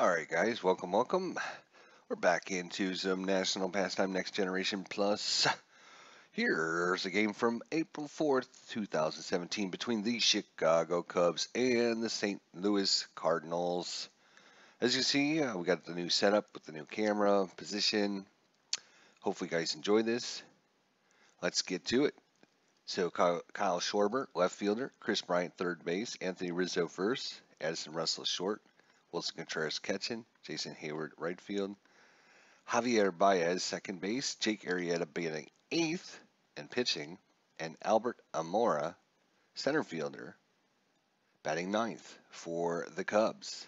Alright guys, welcome. We're back into some National Pastime Next Generation Plus. Here's a game from April 4th, 2017 between the Chicago Cubs and the St. Louis Cardinals. As you see, we got the new setup with the new camera, position. Hopefully you guys enjoy this. Let's get to it. So Kyle Schwarber, left fielder, Kris Bryant, third base, Anthony Rizzo first, Addison Russell short, Wilson Contreras catching, Jason Hayward right field, Javier Baez second base, Jake Arrieta batting eighth and pitching, and Albert Amora center fielder batting ninth for the Cubs.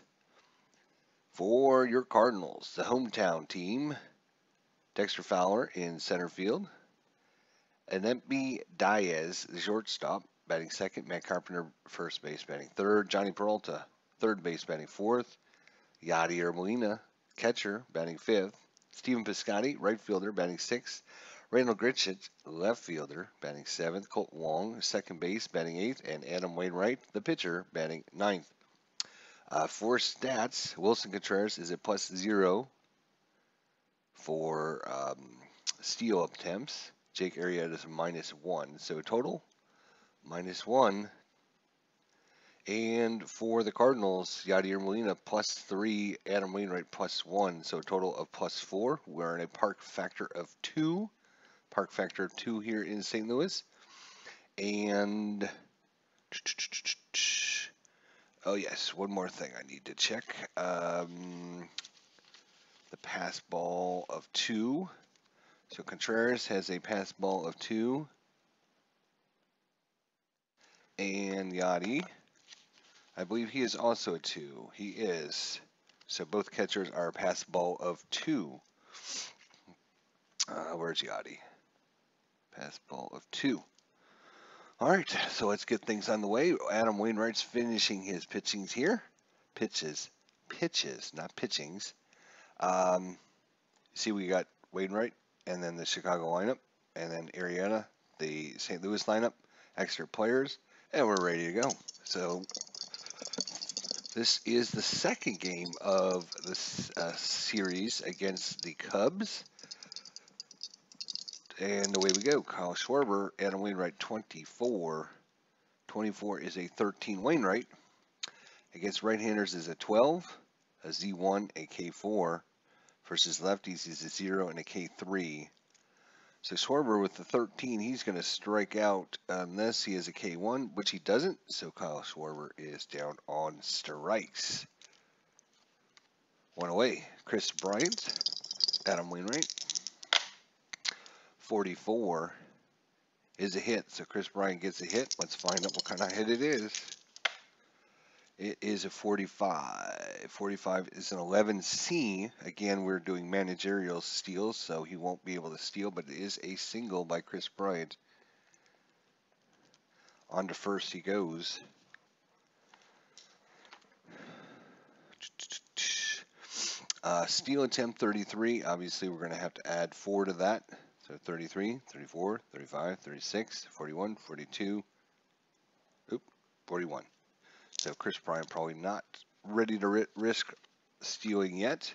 For your Cardinals, the hometown team, Dexter Fowler in center field, Anembi Diaz, the shortstop, batting second, Matt Carpenter first base batting third, Johnny Peralta third base batting fourth, Yadier Molina, catcher, batting fifth, Stephen Piscotty, right fielder, batting sixth, Randall Grichuk, left fielder, batting seventh, Colt Wong, second base, batting eighth, and Adam Wainwright, the pitcher, batting ninth. For stats, Wilson Contreras is at +0 for steal attempts. Jake Arrieta is -1, so total -1. And for the Cardinals, Yadier Molina +3, Adam Wainwright +1, so a total of +4. We're in a park factor of 2. Park factor of 2 here in St. Louis. And, oh yes, one more thing I need to check. The pass ball of 2. So Contreras has a pass ball of 2. And Yadi, I believe he is also a 2. He is. So both catchers are a pass ball of 2. Where's Yadi? Pass ball of 2. All right, so let's get things on the way. Adam Wainwright's finishing his pitchings here. Pitches, not pitchings. See, we got Wainwright, and then the Chicago lineup, and then Arrieta, the St. Louis lineup, extra players, and we're ready to go. So this is the second game of this series against the Cubs. And away we go. Kyle Schwarber, Adam Wainwright, 24. 24 is a 13 Wainwright. Against right-handers is a 12, a Z1, a K4. Versus lefties is a 0 and a K3. So Schwarber with the 13, he's going to strike out unless he has a K1, which he doesn't. So Kyle Schwarber is down on strikes. One away. Kris Bryant, Adam Wainwright. 44 is a hit. So Kris Bryant gets a hit. Let's find out what kind of hit it is. It is a 45. 45 is an 11C. Again, we're doing managerial steals, so he won't be able to steal, but it is a single by Kris Bryant. On to first he goes. Steal attempt 33. Obviously, we're going to have to add 4 to that. So 33, 34, 35, 36, 41, 42, 41. So Kris Bryant probably not ready to risk stealing yet.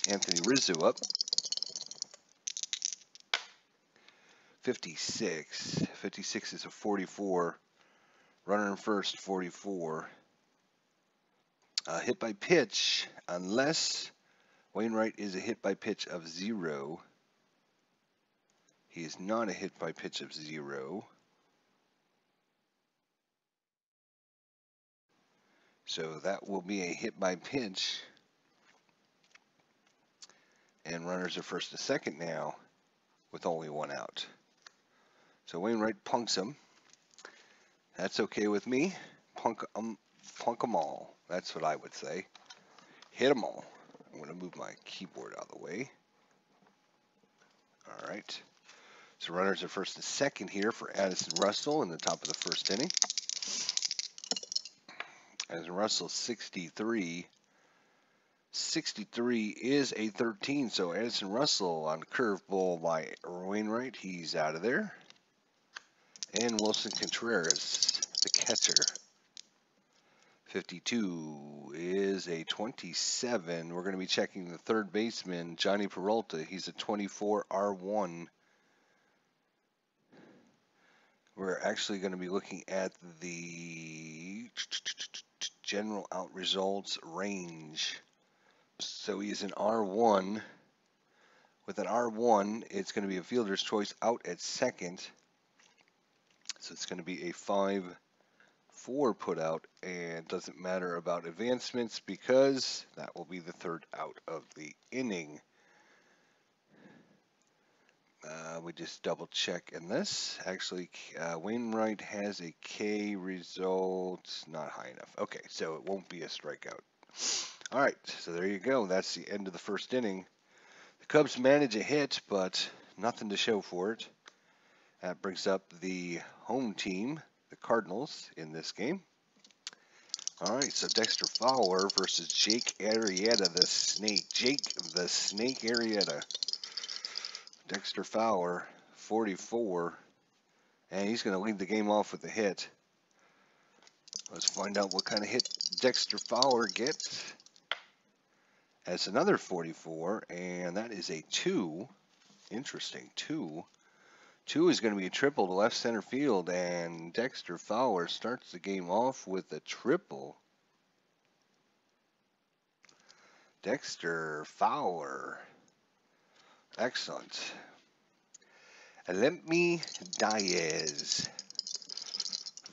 Anthony Rizzo up. 56. 56 is a 44. Runner in first, 44. Hit by pitch, unless Wainwright is a hit by pitch of 0. He is not a hit by pitch of 0. So that will be a hit by pitch. And runners are first and second now with only 1 out. So Wainwright punks him. That's okay with me. Punk them all. That's what I would say. Hit them all. I'm going to move my keyboard out of the way. All right. So runners are first and second here for Addison Russell in the top of the first inning. Addison Russell, 63. 63 is a 13, so Addison Russell on curveball by Wainwright. He's out of there. And Wilson Contreras, the catcher, 52 is a 27. We're going to be checking the third baseman, Johnny Peralta. He's a 24 R1. We're actually going to be looking at the general out results range. So he is an R1. With an R1, it's going to be a fielder's choice out at second. So it's going to be a 5-4 put out, and doesn't matter about advancements because that will be the third out of the inning. We just double check in this. Actually, Wainwright has a K result, not high enough. Okay, so it won't be a strikeout. All right, so there you go. That's the end of the first inning. The Cubs manage a hit, but nothing to show for it. That brings up the home team, the Cardinals, in this game. All right, so Dexter Fowler versus Jake Arrieta, the Snake. Jake the Snake Arrieta. Dexter Fowler, 44, and he's going to lead the game off with a hit. Let's find out what kind of hit Dexter Fowler gets. That's another 44, and that is a 2. Interesting, 2. 2 is going to be a triple to left center field, and Dexter Fowler starts the game off with a triple. Dexter Fowler. Excellent. Alempi Diaz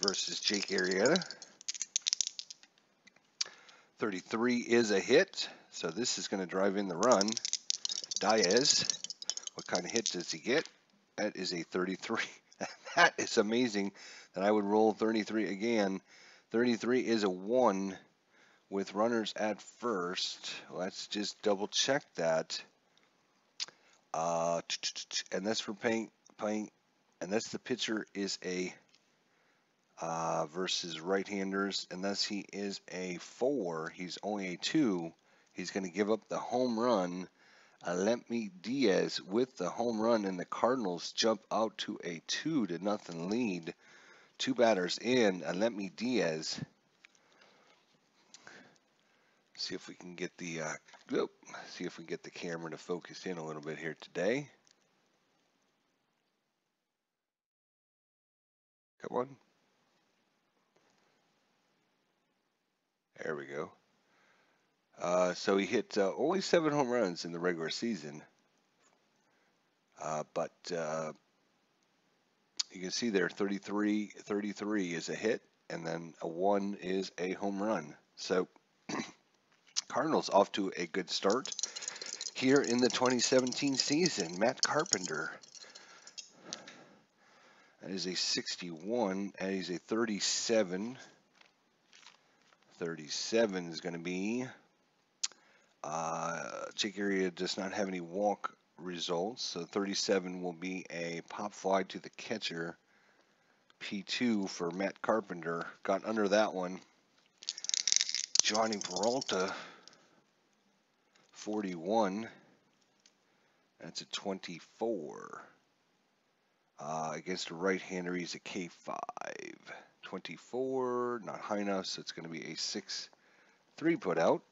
versus Jake Arrieta. 33 is a hit, so this is going to drive in the run. Diaz, what kind of hit does he get? That is a 33. That is amazing that I would roll 33 again. 33 is a 1 with runners at first. Let's just double check that. And that's for playing, and that's the pitcher is a versus right-handers, and thus he is a 4. He's only a 2. He's going to give up the home run. Alempi Diaz with the home run, and the Cardinals jump out to a 2-0 lead. 2 batters in. Alempi Diaz. See if we can get the camera to focus in a little bit here today. Come on. There we go. So he hit only 7 home runs in the regular season. But you can see there 33 is a hit, and then a 1 is a home run. So Cardinals off to a good start here in the 2017 season. Matt Carpenter. That is a 61, and he's a 37. 37 is going to be, Jake Arrieta does not have any walk results, so 37 will be a pop fly to the catcher. P2 for Matt Carpenter. Got under that one. Johnny Peralta, 41. That's a 24. Against a right-hander, he's a K5. 24, not high enough, so it's going to be a 6-3 put out.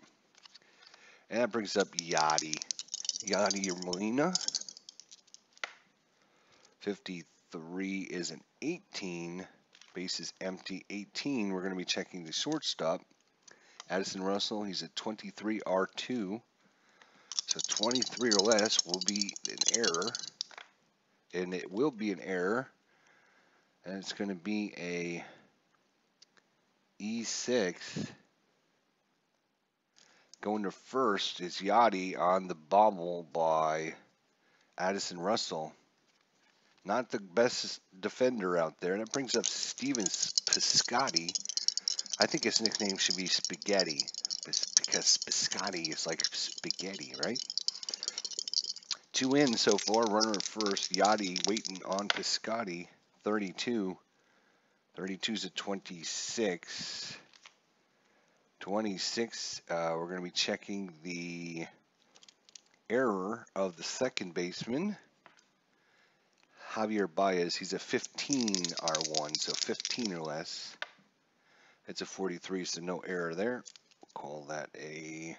And that brings up Yadi Molina. 53 is an 18. Bases empty, 18. We're going to be checking the shortstop. Addison Russell, he's at 23 R2. So 23 or less will be an error. And it will be an error. And it's going to be a E6. Going to first is Yadi on the bobble by Addison Russell. Not the best defender out there. And it brings up Steven Piscotty. I think his nickname should be Spaghetti, because Piscotty is like spaghetti, right? 2 in so far. Runner at first. Yadi waiting on Piscotty. 32. 32's a 26. 26, we're going to be checking the error of the second baseman, Javier Baez. He's a 15 R1, so 15 or less. It's a 43, so no error there. We'll call that a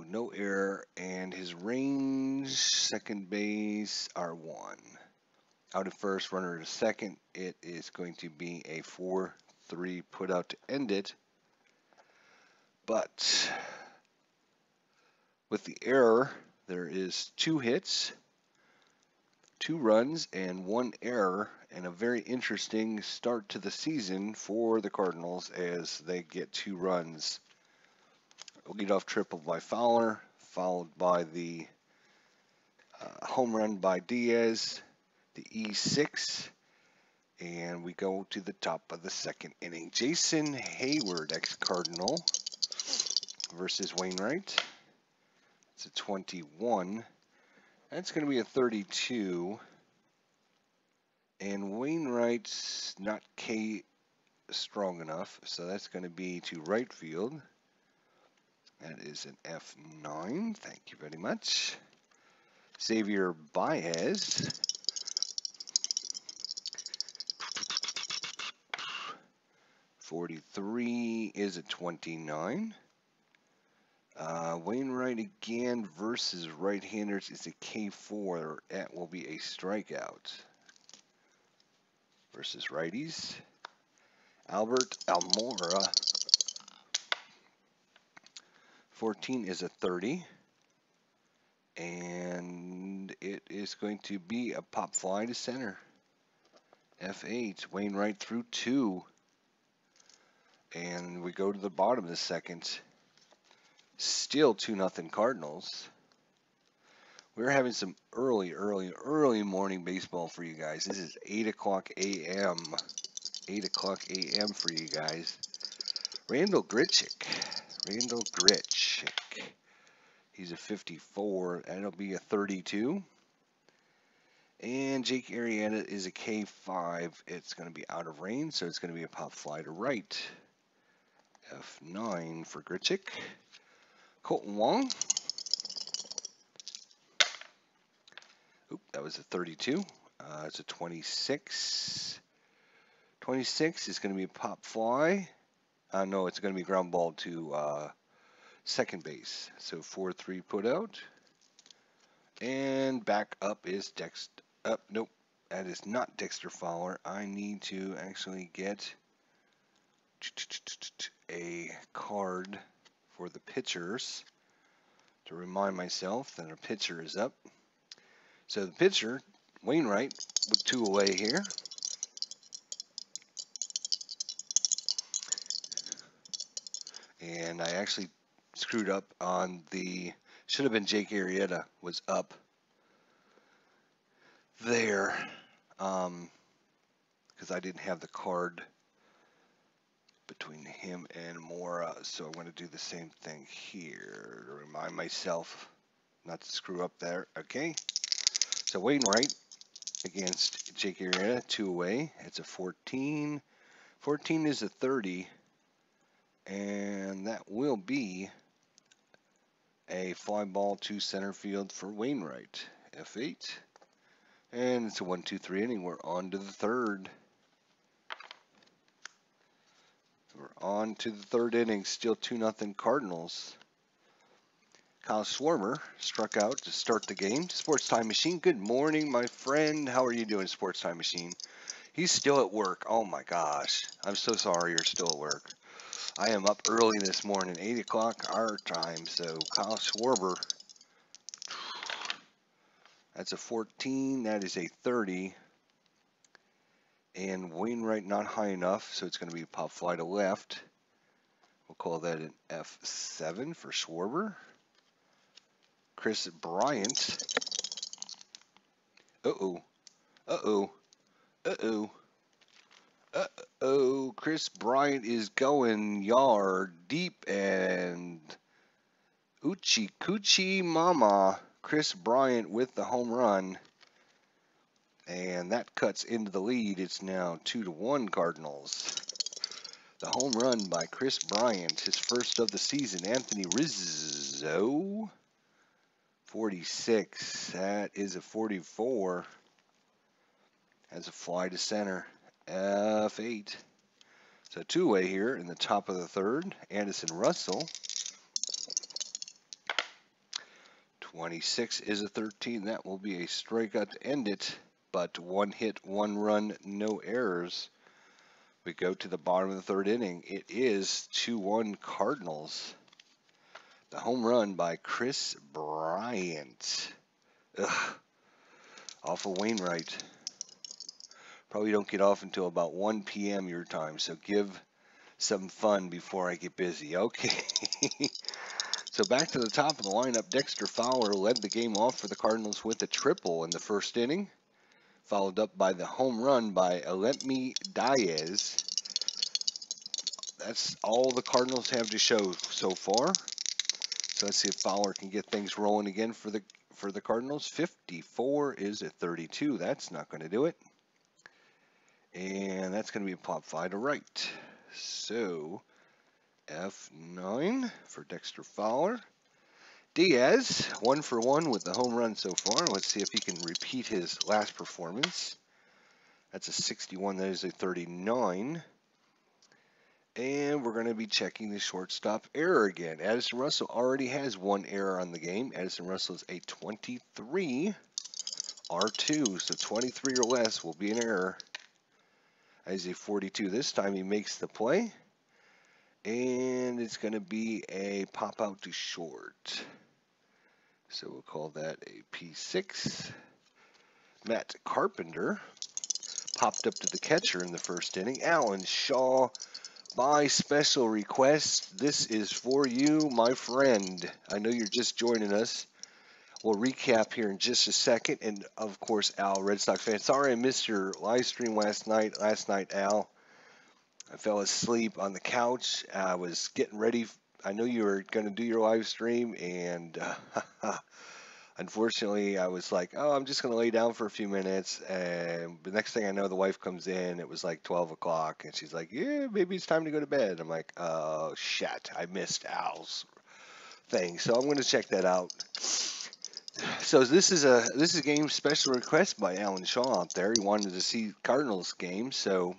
no error, and his range, second base, R1. Out at first, runner to second. It is going to be a 4-3 put out to end it. But with the error, there is 2 hits, 2 runs, and 1 error, and a very interesting start to the season for the Cardinals as they get 2 runs. A leadoff triple by Fowler, followed by the home run by Diaz, the E6, and we go to the top of the second inning. Jason Hayward, ex-Cardinal, versus Wainwright. It's a 21. That's going to be a 32. And Wainwright's not K strong enough, so that's going to be to right field. That is an F9. Thank you very much. Xavier Baez. '43 is a 29. Wainwright again versus right-handers is a K4. That will be a strikeout. Versus righties. Albert Almora. 14 is a 30. And it is going to be a pop fly to center. F8. Wainwright through 2. And we go to the bottom of the second. Still 2-0 Cardinals. We're having some early morning baseball for you guys. This is 8 o'clock a.m. 8 o'clock a.m. for you guys. Randall Grichuk. He's a 54. That'll be a 32. And Jake Arrieta is a K5. It's going to be out of range, so it's going to be a pop fly to right. F9 for Grichuk. Colton Wong. Oop, that was a 32. It's a 26. 26 is going to be a pop fly. No, it's going to be ground ball to second base. So 4-3 put out. And back up is Dexter. Nope, that is not Dexter Fowler. I need to actually get a card for the pitchers to remind myself that our pitcher is up. So the pitcher, Wainwright, with 2 away here. And I actually screwed up on the, should have been Jake Arrieta was up there, because I didn't have the card between him and Mora, so I'm going to do the same thing here to remind myself not to screw up there. Okay, so Wainwright against Jake Arrieta, 2 away. It's a 14. 14 is a 30, and that will be a fly ball to center field for Wainwright. F8, and it's a 1-2-3 inning. We're on to the third. We're on to the third inning. Still 2-0 Cardinals. Kyle Schwarber struck out to start the game. Sports Time Machine, good morning, my friend. How are you doing, Sports Time Machine? He's still at work. Oh my gosh. I'm so sorry you're still at work. I am up early this morning, 8 o'clock our time. So Kyle Schwarber, that's a 14. That is a 30. And Wainwright not high enough, so it's going to be a pop fly to left. We'll call that an F7 for Schwarber. Kris Bryant. Kris Bryant is going yard deep, and Uchi Coochie Mama. Kris Bryant with the home run. And that cuts into the lead. It's now 2-1 Cardinals. The home run by Kris Bryant, his first of the season. Anthony Rizzo, 46. That is a 44. Has a fly to center. F8. So two-way here in the top of the third. Anderson Russell. 26 is a 13. That will be a strikeout to end it. But one hit, one run, no errors. We go to the bottom of the third inning. It is 2-1 Cardinals. The home run by Kris Bryant. Ugh. Off of Wainwright. Probably don't get off until about 1 p.m. your time, so give some fun before I get busy. Okay. So back to the top of the lineup, Dexter Fowler led the game off for the Cardinals with a triple in the first inning, followed up by the home run by Alemmy Diaz. That's all the Cardinals have to show so far. So let's see if Fowler can get things rolling again for the Cardinals. 54 is a 32. That's not going to do it. And that's going to be a pop fly to right. So F9 for Dexter Fowler. Diaz, 1 for 1 with the home run so far. Let's see if he can repeat his last performance. That's a 61. That is a 39. And we're going to be checking the shortstop error again. Addison Russell already has 1 error on the game. Addison Russell is a 23 R2. So 23 or less will be an error. As a 42. This time he makes the play. And it's going to be a pop out to short. So we'll call that a P6. Matt Carpenter popped up to the catcher in the first inning. Alan Shaw, by special request, this is for you, my friend. I know you're just joining us. We'll recap here in just a second. And, of course, Al, Red Sox fan, sorry I missed your live stream last night. Al, I fell asleep on the couch. I was getting ready. I know you were going to do your live stream, and unfortunately, I was like, oh, I'm just going to lay down for a few minutes. And the next thing I know, the wife comes in. It was like 12 o'clock, and she's like, yeah, maybe it's time to go to bed. I'm like, oh, shit, I missed Al's thing. So I'm going to check that out. So this is a game special request by Alan Shaw out there. He wanted to see Cardinals game, so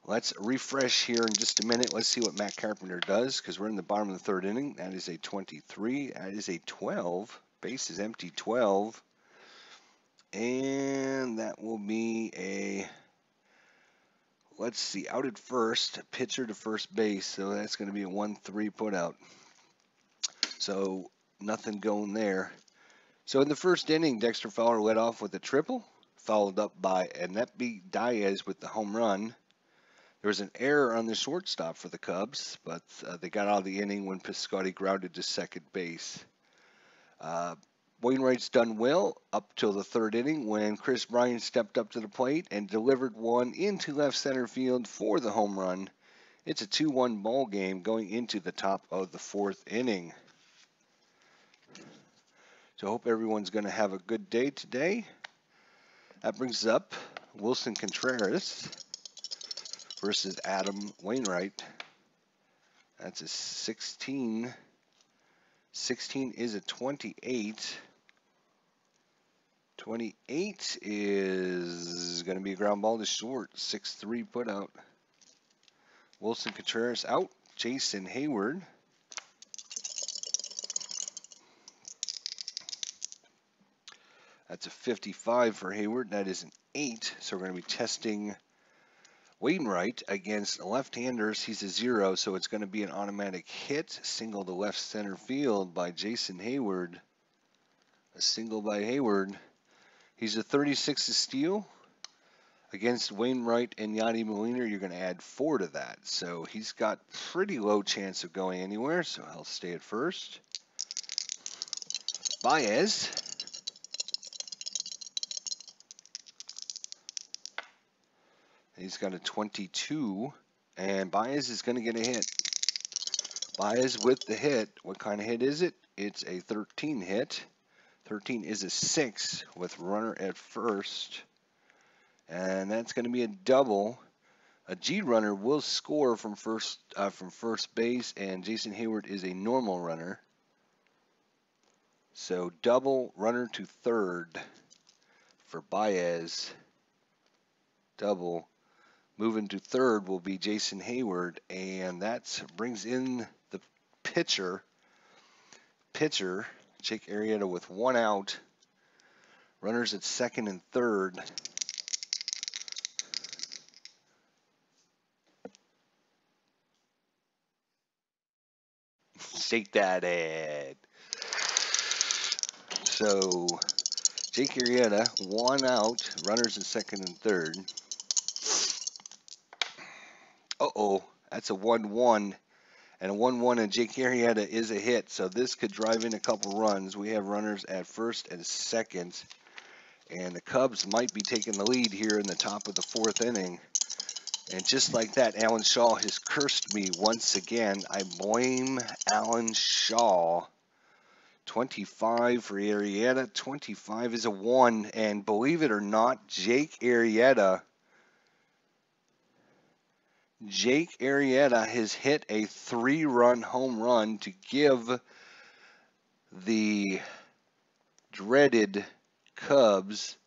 let's refresh here in just a minute. Let's see what Matt Carpenter does, because we're in the bottom of the third inning. That is a 23. That is a 12. Base is empty, 12. And that will be a, let's see, out at first, pitcher to first base. So that's going to be a 1-3 put out. So nothing going there. So in the first inning, Dexter Fowler led off with a triple, followed up by Alemmy Diaz with the home run. There was an error on the shortstop for the Cubs, but they got out of the inning when Piscotty grounded to second base. Wainwright's done well up till the third inning when Kris Bryant stepped up to the plate and delivered one into left center field for the home run. It's a 2-1 ball game going into the top of the fourth inning. So I hope everyone's going to have a good day today. That brings up Willson Contreras versus Adam Wainwright. That's a 16. 16 is a 28. 28 is going to be a ground ball to short. 6-3 put out. Willson Contreras out. Jason Hayward. That's a 55 for Hayward. That is an 8. So we're going to be testing Wainwright against left-handers. He's a 0, so it's going to be an automatic hit. Single to left center field by Jason Hayward. A single by Hayward. He's a 36 to steal. Against Wainwright and Yadi Molina, you're going to add 4 to that. So he's got pretty low chance of going anywhere, so he'll stay at first. Baez. He's got a 22, and Baez is going to get a hit. Baez with the hit. What kind of hit is it? It's a 13 hit. 13 is a 6 with runner at first. And that's going to be a double. A G runner will score from first base, and Jason Hayward is a normal runner. So double runner to third for Baez. double. Moving to third will be Jason Hayward, and that brings in the pitcher, Jake Arrieta, with 1 out. Runners at second and third. Shake that head. So, Jake Arrieta, 1 out. Runners at second and third. Uh-oh, that's a 1-1. And a 1-1, and Jake Arrieta is a hit, so this could drive in a couple runs. We have runners at first and second, and the Cubs might be taking the lead here in the top of the 4th inning. And just like that, Alan Shaw has cursed me once again. I blame Alan Shaw. 25 for Arrieta. 25 is a 1, and believe it or not, Jake Arrieta has hit a 3-run home run to give the dreaded Cubs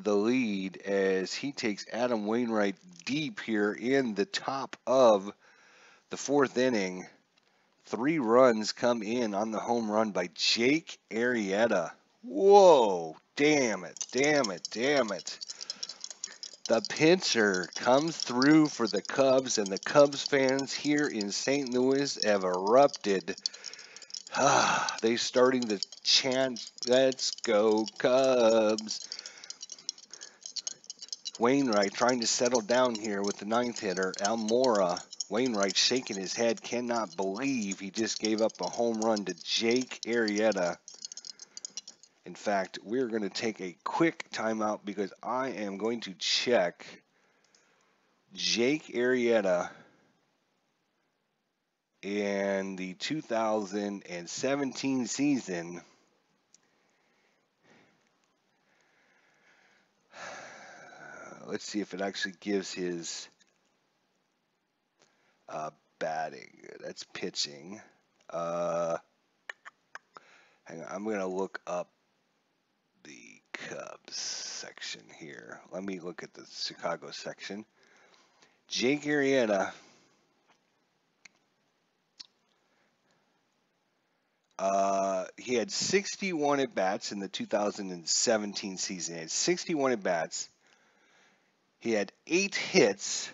the lead as he takes Adam Wainwright deep here in the top of the 4th inning. 3 runs come in on the home run by Jake Arrieta. Whoa, damn it. The pitcher comes through for the Cubs, and the Cubs fans here in St. Louis have erupted. They're starting to chant, "Let's go Cubs." Wainwright trying to settle down here with the 9th hitter, Almora. Wainwright shaking his head, cannot believe he just gave up a home run to Jake Arrieta. In fact, we're going to take a quick timeout because I am going to check Jake Arrieta in the 2017 season. Let's see if it actually gives his batting. That's pitching. Hang on, I'm going to look up the Cubs section here. Let me look at the Chicago section. Jake Arrieta, he had 61 at-bats in the 2017 season. He had 61 at-bats. He had 8 hits.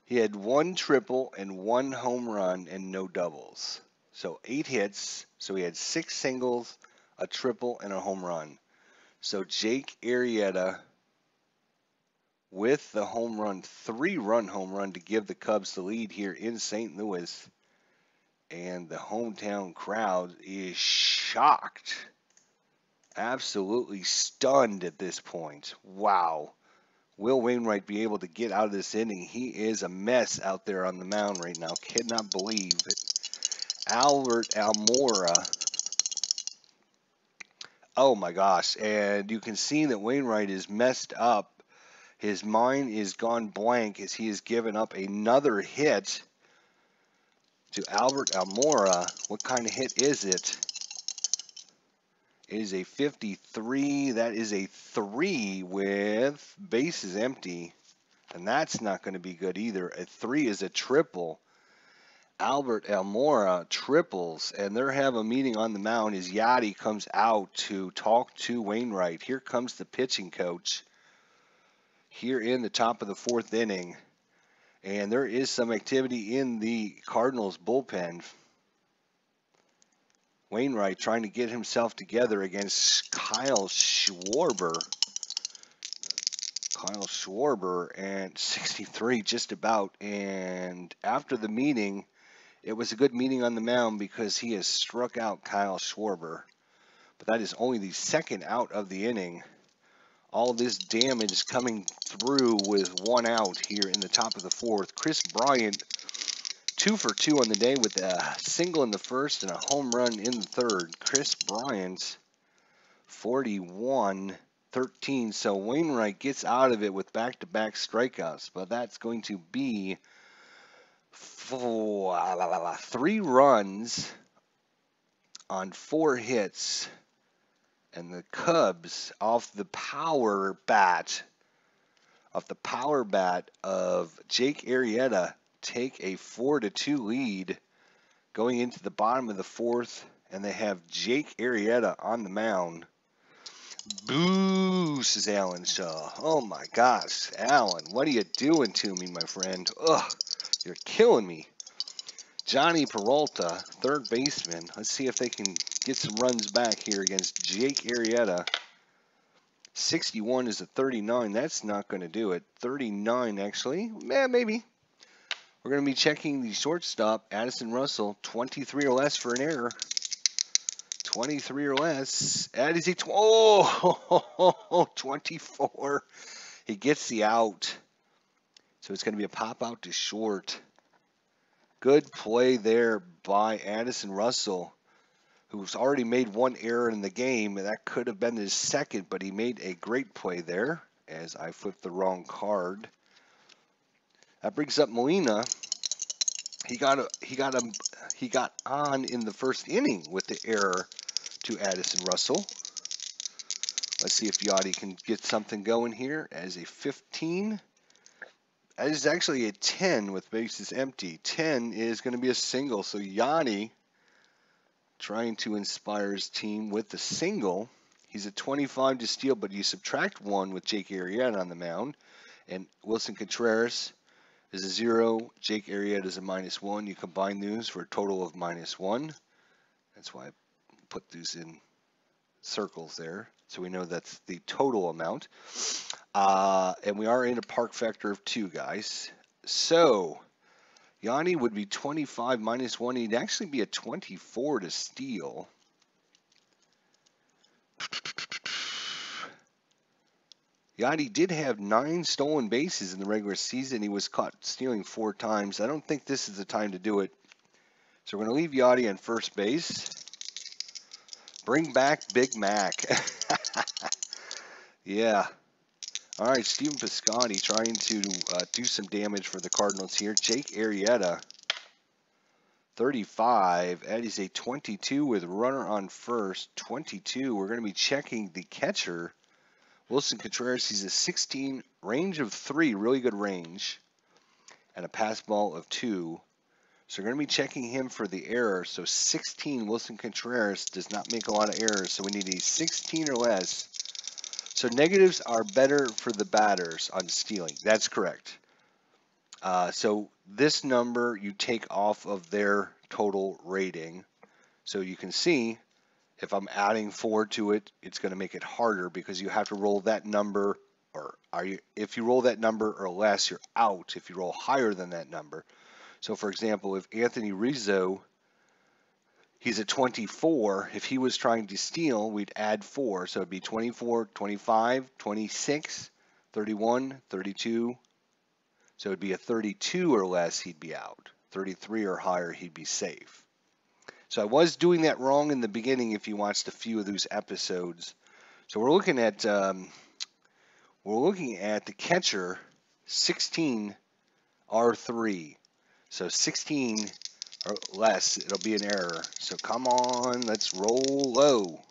He had 1 triple and 1 home run and no doubles. So 8 hits. So he had 6 singles, a triple, and a home run. So Jake Arrieta with the home run, 3-run home run to give the Cubs the lead here in St. Louis. And the hometown crowd is shocked. Absolutely stunned at this point. Wow. Will Wainwright be able to get out of this inning? He is a mess out there on the mound right now. Cannot believe it. Albert Almora. Oh my gosh. And you can see that Wainwright is messed up. His mind is gone blank as he has given up another hit to Albert Almora. What kind of hit is it? It is a 53. That is a 3 with bases empty. And that's not going to be good either. A 3 is a triple. Albert Almora triples, and they're having a meeting on the mound as Yachty comes out to talk to Wainwright. Here comes the pitching coach here in the top of the 4th inning. And there is some activity in the Cardinals bullpen. Wainwright trying to get himself together against Kyle Schwarber. And 63 just about. And after the meeting, it was a good meeting on the mound because he has struck out Kyle Schwarber. But that is only the 2nd out of the inning. All this damage coming through with 1 out here in the top of the 4th. Kris Bryant, 2 for 2 on the day with a single in the 1st and a home run in the 3rd. Kris Bryant, 41-13. So Wainwright gets out of it with back-to-back strikeouts. But that's going to be 3 runs on 4 hits. And the Cubs, off the power bat off the power bat of Jake Arrieta take a 4-2 lead going into the bottom of the fourth, and they have Jake Arrieta on the mound. Boo, says Alan Shaw. Oh my gosh, Alan, what are you doing to me, my friend? Ugh, you're killing me. Johnny Peralta, third baseman. Let's see if they can get some runs back here against Jake Arrieta. 61 is a 39. That's not going to do it. 39, actually. Maybe. We're going to be checking the shortstop, Addison Russell, 23 or less for an error. 23 or less. That is a 24. He gets the out. So it's going to be a pop out to short. Good play there by Addison Russell, who's already made one error in the game, and that could have been his second, but he made a great play there as I flipped the wrong card. That brings up Molina. He got on in the first inning with the error to Addison Russell. Let's see if Yachty can get something going here as a 15. That is actually a 10 with bases empty. 10 is going to be a single, so Yachty trying to inspire his team with the single. He's a 25 to steal, but you subtract 1 with Jake Arrieta on the mound. And Wilson Contreras is a 0. Jake Arrieta is a -1. You combine those for a total of -1. That's why I put these in circles there, so we know that's the total amount. And we are in a park factor of 2, guys. So Yanni would be 25 -1. He'd actually be a 24 to steal. Yachty did have 9 stolen bases in the regular season. He was caught stealing 4 times. I don't think this is the time to do it. So we're going to leave Yachty on first base. Bring back Big Mac. Yeah. All right, Steven Piscotty trying to do some damage for the Cardinals here. Jake Arrieta, 35. That is a 22 with runner on first. 22. We're going to be checking the catcher, Wilson Contreras. He's a 16, range of 3, really good range, and a pass ball of 2. So we're going to be checking him for the error. So 16, Wilson Contreras does not make a lot of errors, so we need a 16 or less. So negatives are better for the batters on stealing. That's correct. So this number you take off of their total rating. So you can see if I'm adding 4 to it, it's going to make it harder because you have to roll that number, or if you roll that number or less, you're out if you roll higher than that number. So for example, if Anthony Rizzo, he's a 24. If he was trying to steal, we'd add 4. So it'd be 24, 25, 26, 31, 32. So it'd be a 32 or less, he'd be out. 33 or higher, he'd be safe. So I was doing that wrong in the beginning if you watched a few of those episodes. So we're looking at the catcher, 16 R3. So 16 or less, it'll be an error. So come on, let's roll low.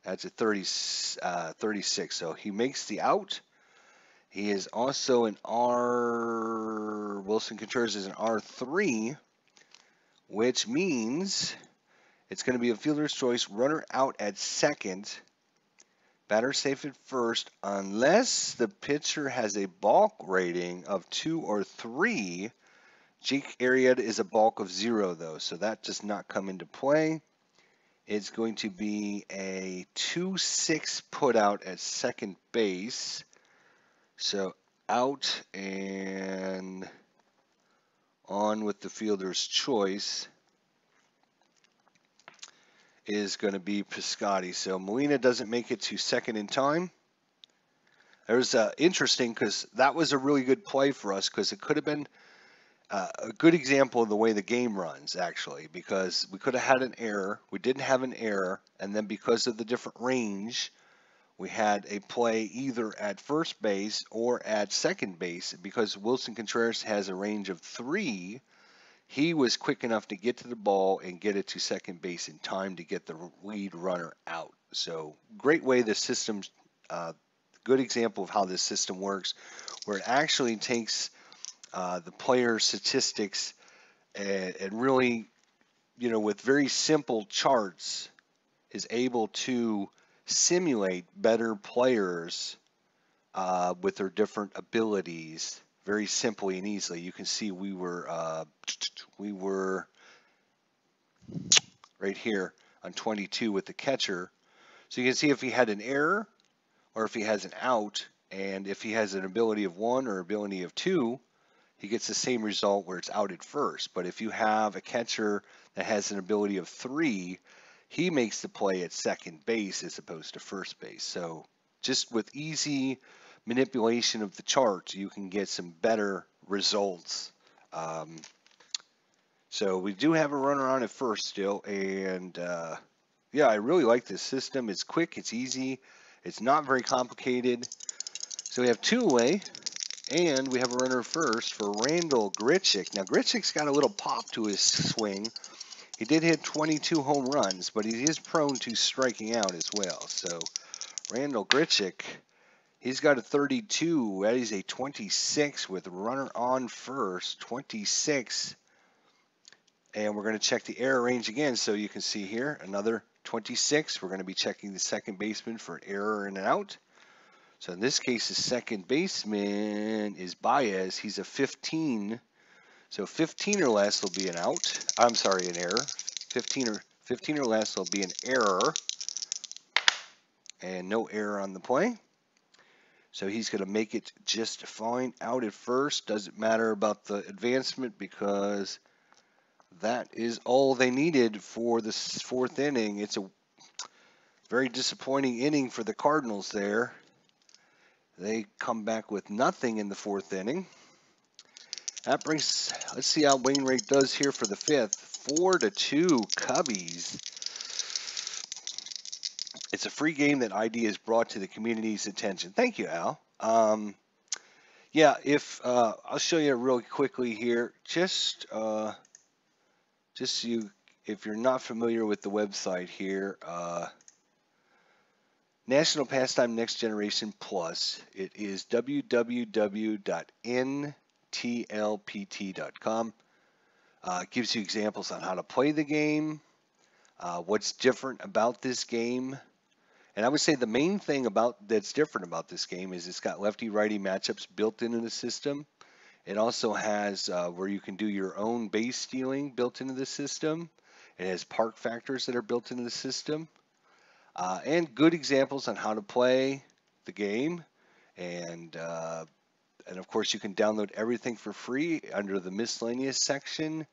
That's a 36. So he makes the out. He is also an R. Wilson Contreras is an R3, which means it's going to be a fielder's choice. Runner out at second. Batter safe at first, unless the pitcher has a balk rating of 2 or 3. Jake Arrieta is a balk of 0, though, so that does not come into play. It's going to be a 2-6 put out at second base. So out and on with the fielder's choice is going to be Piscotty. So Molina doesn't make it to second in time. There's interesting because that was a really good play for us because it could have been a good example of the way the game runs, actually, because we could have had an error. We didn't have an error, and then because of the different range, we had a play either at first base or at second base. Because Wilson Contreras has a range of 3, he was quick enough to get to the ball and get it to second base in time to get the lead runner out. So great way the system good example of how this system works, where it actually takes the player statistics and really, with very simple charts, is able to simulate better players with their different abilities very simply and easily. You can see we were right here on 22 with the catcher. So you can see if he had an error or if he has an out, and if he has an ability of 1 or ability of 2, he gets the same result where it's out at first. But if you have a catcher that has an ability of 3, he makes the play at second base as opposed to first base. So just with easy manipulation of the charts, you can get some better results. So we do have a runner on at first still, and yeah, I really like this system. It's quick, it's easy, it's not very complicated. So we have 2 away, and we have a runner first for Randall Grichuk. Now Grichuk's got a little pop to his swing. He did hit 22 home runs, but he is prone to striking out as well. So Randall Grichuk, he's got a 32. That is a 26 with runner on first, 26. And we're going to check the error range again. So you can see here, another 26. We're going to be checking the second baseman for an error and an out. So in this case, the second baseman is Baez. He's a 15. So 15 or less will be an out. I'm sorry, an error. 15 or less will be an error. And no error on the play. So he's going to make it just fine out at first. Doesn't matter about the advancement because that is all they needed for the 4th inning. It's a very disappointing inning for the Cardinals there. They come back with nothing in the 4th inning. That brings, let's see how Wainwright does here for the 5th. 4-2 Cubbies. It's a free game that ID has brought to the community's attention. Thank you, Al. Yeah, I'll show you really quickly here. Just if you're not familiar with the website here, National Pastime Next Generation Plus. It is www.ntlpt.com. It gives you examples on how to play the game, what's different about this game. And I would say the main thing that's different about this game is it's got lefty-righty matchups built into the system. It also has where you can do your own base stealing built into the system. It has park factors that are built into the system. And good examples on how to play the game. And of course, you can download everything for free under the miscellaneous section.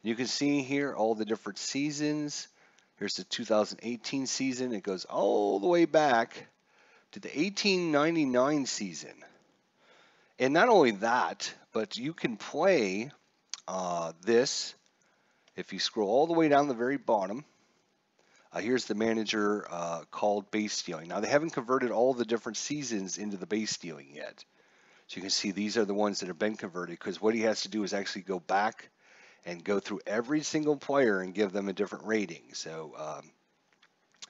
You can see here all the different seasons. Here's the 2018 season. It goes all the way back to the 1899 season. And not only that, but you can play this if you scroll all the way down the very bottom. Here's the manager called base stealing. Now, they haven't converted all the different seasons into the base stealing yet. So you can see these are the ones that have been converted, because what he has to do is actually go back and go through every single player and give them a different rating. So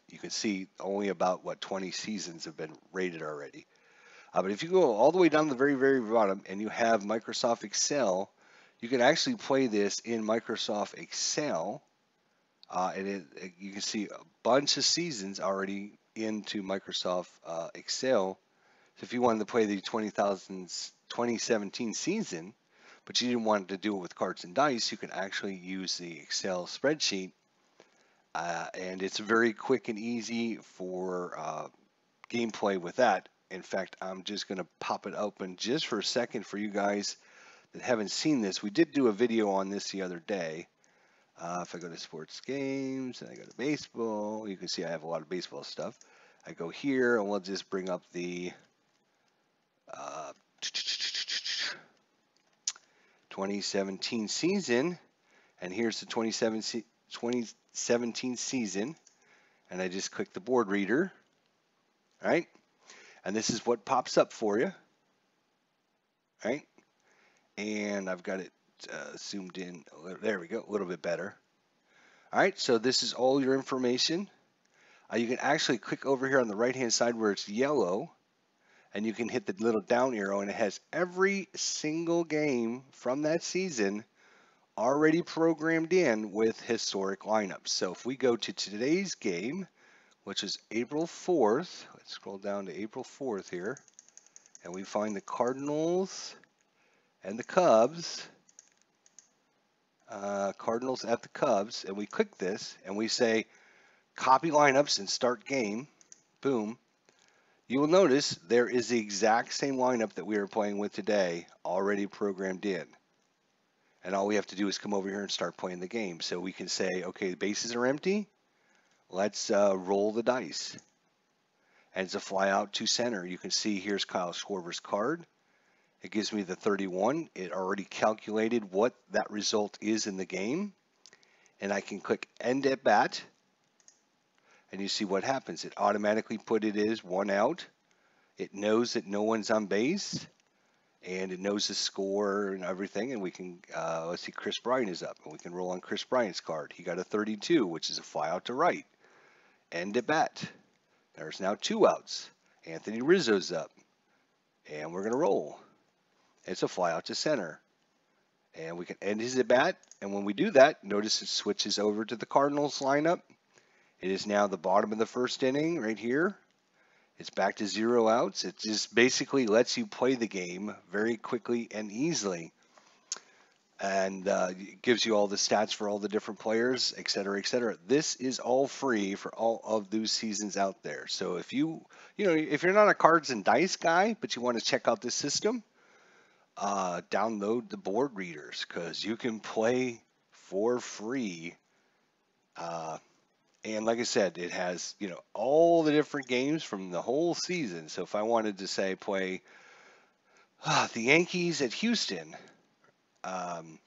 you can see only about, 20 seasons have been rated already. But if you go all the way down to the very, very bottom and you have Microsoft Excel, you can actually play this in Microsoft Excel. And you can see a bunch of seasons already into Microsoft Excel. So if you wanted to play the 2017 season, but you didn't want to do it with cards and dice, you can actually use the Excel spreadsheet. And it's very quick and easy for gameplay with that. In fact, I'm just going to pop it open just for a second for you guys that haven't seen this. We did do a video on this the other day. If I go to sports games and I go to baseball, you can see I have a lot of baseball stuff. I go here and we'll just bring up the 2017 season, and here's the 2017 season, and I just click the board reader, right? And this is what pops up for you, right? And I've got it zoomed in. There we go, a little bit better. All right, so this is all your information. You can actually click over here on the right-hand side where it's yellow, and you can hit the little down arrow, and it has every single game from that season already programmed in with historic lineups. So if we go to today's game, which is April 4th, let's scroll down to April 4th here, and we find the Cardinals and the Cubs, Cardinals at the Cubs, and we click this, and we say copy lineups and start game, boom. You will notice there is the exact same lineup that we are playing with today already programmed in. And all we have to do is come over here and start playing the game. So we can say, okay, the bases are empty. Let's roll the dice. And it's a fly out to center. You can see here's Kyle Schwarber's card. It gives me the 31. It already calculated what that result is in the game. And I can click end at bat. And you see what happens. It automatically put it as 1 out. It knows that no one's on base. And it knows the score and everything. And we can, let's see, Kris Bryant is up. And we can roll on Kris Bryant's card. He got a 32, which is a fly out to right. End at bat. There's now 2 outs. Anthony Rizzo's up. And we're going to roll. It's a fly out to center. And we can end his at bat. And when we do that, notice it switches over to the Cardinals lineup. It is now the bottom of the first inning right here. It's back to 0 outs. It just basically lets you play the game very quickly and easily. And it gives you all the stats for all the different players, et cetera, et cetera. This is all free for all of those seasons out there. So if if you're not a cards and dice guy, but you want to check out this system, download the board readers because you can play for free. And like I said, it has, all the different games from the whole season. So if I wanted to say play the Yankees at Houston, I'm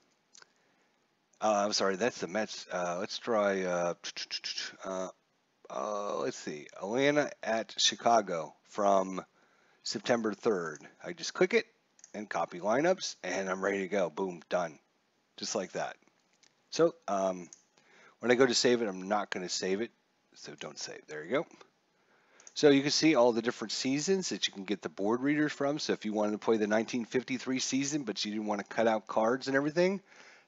sorry, that's the Mets. Let's try, let's see, Atlanta at Chicago from September 3rd. I just click it and copy lineups, and I'm ready to go. Boom, done. Just like that. So, when I go to save it, I'm not going to save it, so don't save. There you go. So you can see all the different seasons that you can get the board readers from. So if you wanted to play the 1953 season, but you didn't want to cut out cards and everything,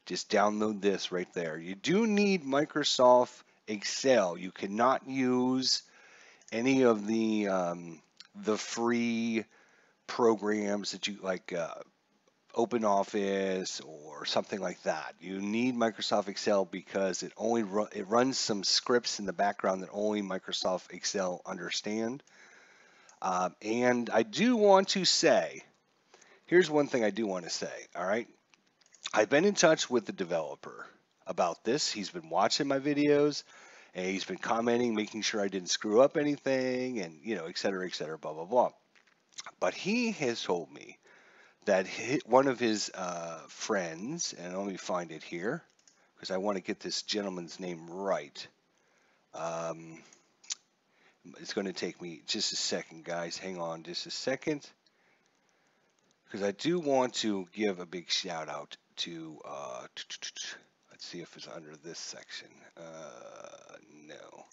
just download this right there. You do need Microsoft Excel. You cannot use any of the free programs that you like. Open Office or something like that. You need Microsoft Excel because it runs some scripts in the background that only Microsoft Excel understand. And I do want to say, here's one thing I do want to say, all right? I've been in touch with the developer about this. He's been watching my videos, and he's been commenting, making sure I didn't screw up anything, and, et cetera, blah, blah, blah. But he has told me that one of his friends, and let me find it here, because I want to get this gentleman's name right. It's going to take me just a second, guys. Hang on just a second, because I do want to give a big shout out to, let's see if it's under this section. No.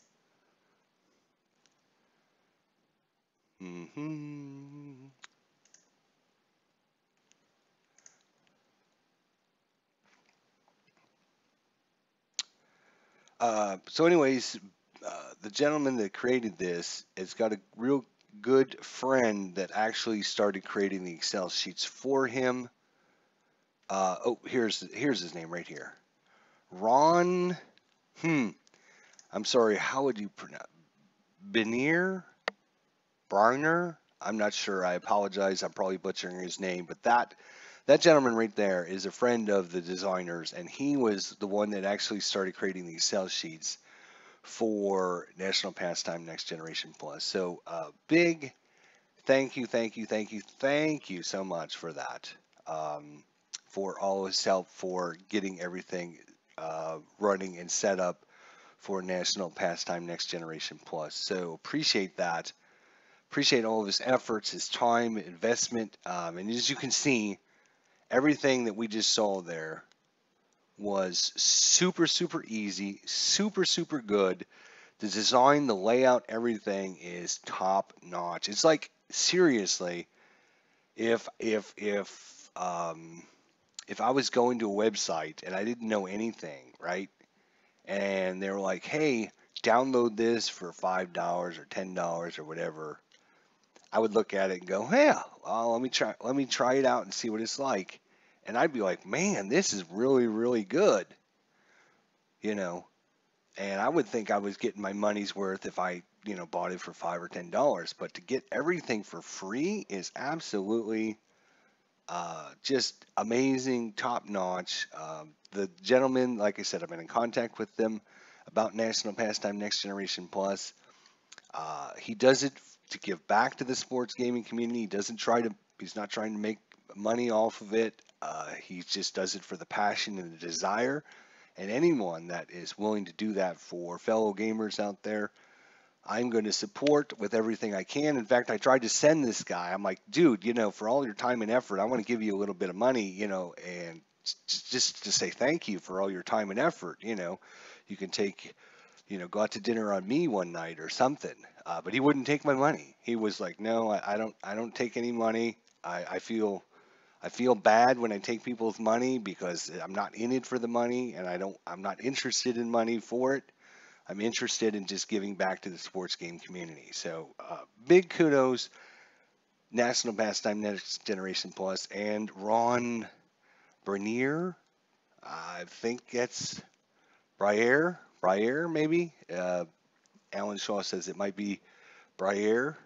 So anyways, the gentleman that created this has got a real good friend that actually started creating the Excel sheets for him. Here's his name right here. Ron, I'm sorry, how would you pronounce? Briner? I'm not sure. I apologize. I'm probably butchering his name, but that gentleman right there is a friend of the designers, and he was the one that actually started creating the Excel sheets for National Pastime Next Generation Plus. So big thank you so much for that, for all his help for getting everything running and set up for National Pastime Next Generation Plus. So appreciate that. Appreciate all of his efforts, his time, investment, and as you can see, everything that we just saw there was super easy, super good. The design, the layout, everything is top notch. It's like seriously, if I was going to a website and I didn't know anything, right? And they were like, "Hey, download this for $5 or $10 or whatever," I would look at it and go, "Yeah, well, let me try it out and see what it's like." And I'd be like, "Man, this is really, really good," you know. And I would think I was getting my money's worth if I, bought it for $5 or $10. But to get everything for free is absolutely just amazing, top notch. The gentleman, like I said, I've been in contact with them about National Pastime Next Generation Plus. He does it to give back to the sports gaming community. He's not trying to make money off of it. He just does it for the passion and the desire. And anyone that is willing to do that for fellow gamers out there, I'm going to support with everything I can. In fact, I tried to send this guy. I'm like, "Dude, for all your time and effort, I want to give you a little bit of money, and just to say thank you for all your time and effort. You can take, go out to dinner on me one night or something." But he wouldn't take my money. He was like, "No, I don't take any money. I feel bad when I take people's money because I'm not in it for the money, and I'm not interested in money for it. I'm interested in just giving back to the sports game community." So big kudos, National Pastime Next Generation Plus, and Ron Bernier. I think that's Briere, maybe. Alan Shaw says it might be Briere.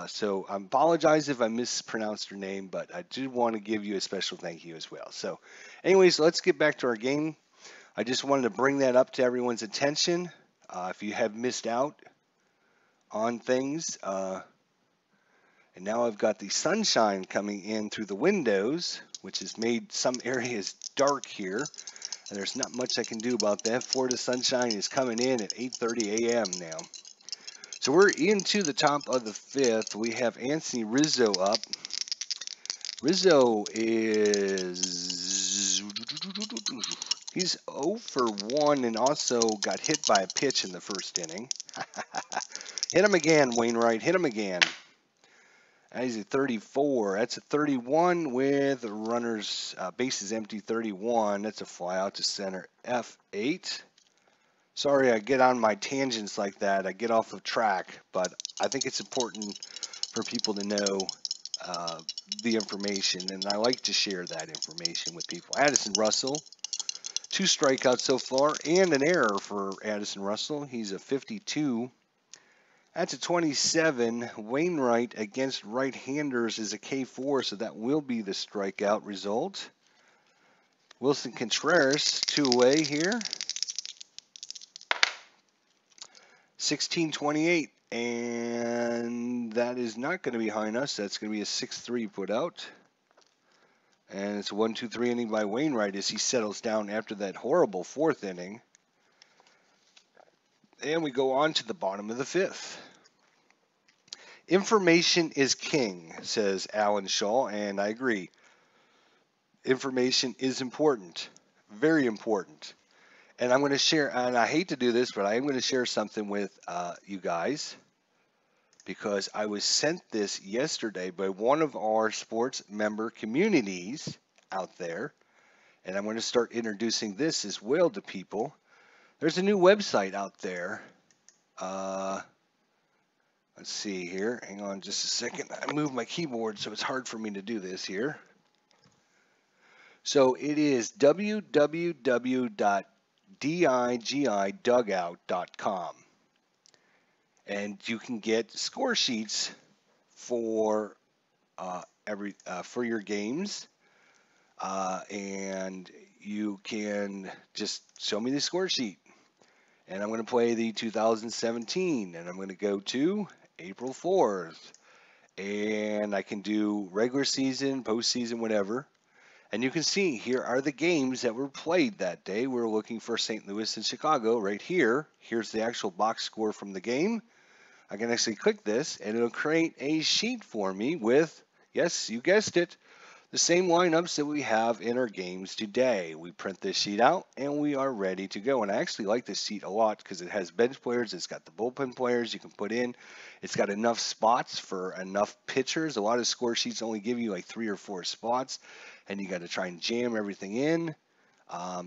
So I apologize if I mispronounced your name, but I do want to give you a special thank you as well. So anyways, let's get back to our game. I just wanted to bring that up to everyone's attention. If you have missed out on things, and now I've got the sunshine coming in through the windows, which has made some areas dark here, and there's not much I can do about that. Florida sunshine is coming in at 8:30 a.m. now. So we're into the top of the fifth. We have Anthony Rizzo up. Rizzo he's 0 for 1 and also got hit by a pitch in the first inning. Hit him again, Wainwright. Hit him again. And he's at 34. That's a 31 with runners, bases empty, 31. That's a fly out to center, F8. Sorry, I get on my tangents like that. I get off of track, but I think it's important for people to know the information, and I like to share that information with people. Addison Russell, 2 strikeouts so far, and an error for Addison Russell. He's a 52. That's a 27. Wainwright against right-handers is a K4, so that will be the strikeout result. Wilson Contreras, 2 away here. 16-28, and that is not going to be high enough. That's going to be a 6-3 put out. And it's a 1-2-3 inning by Wainwright as he settles down after that horrible 4th inning. And we go on to the bottom of the 5th. Information is king, says Alan Shaw, and I agree. Information is important, very important. And I'm going to share, and I hate to do this, but I am going to share something with you guys because I was sent this yesterday by one of our sports member communities out there, and I'm going to start introducing this as well to people. There's a new website out there. Let's see here. Hang on just a second. I moved my keyboard, so it's hard for me to do this here. So it is www.digidugout.com, and you can get score sheets for for your games, and you can just show me the score sheet. And I'm going to play the 2017, and I'm going to go to April 4th, and I can do regular season, postseason, whatever. And you can see here are the games that were played that day. We're looking for St. Louis and Chicago right here. Here's the actual box score from the game. I can actually click this, and it'll create a sheet for me with, yes, you guessed it, the same lineups that we have in our games today. We print this sheet out and we are ready to go. And I actually like this sheet a lot because it has bench players, it's got the bullpen players you can put in, it's got enough spots for enough pitchers. A lot of score sheets only give you like 3 or 4 spots, and you got to try and jam everything in.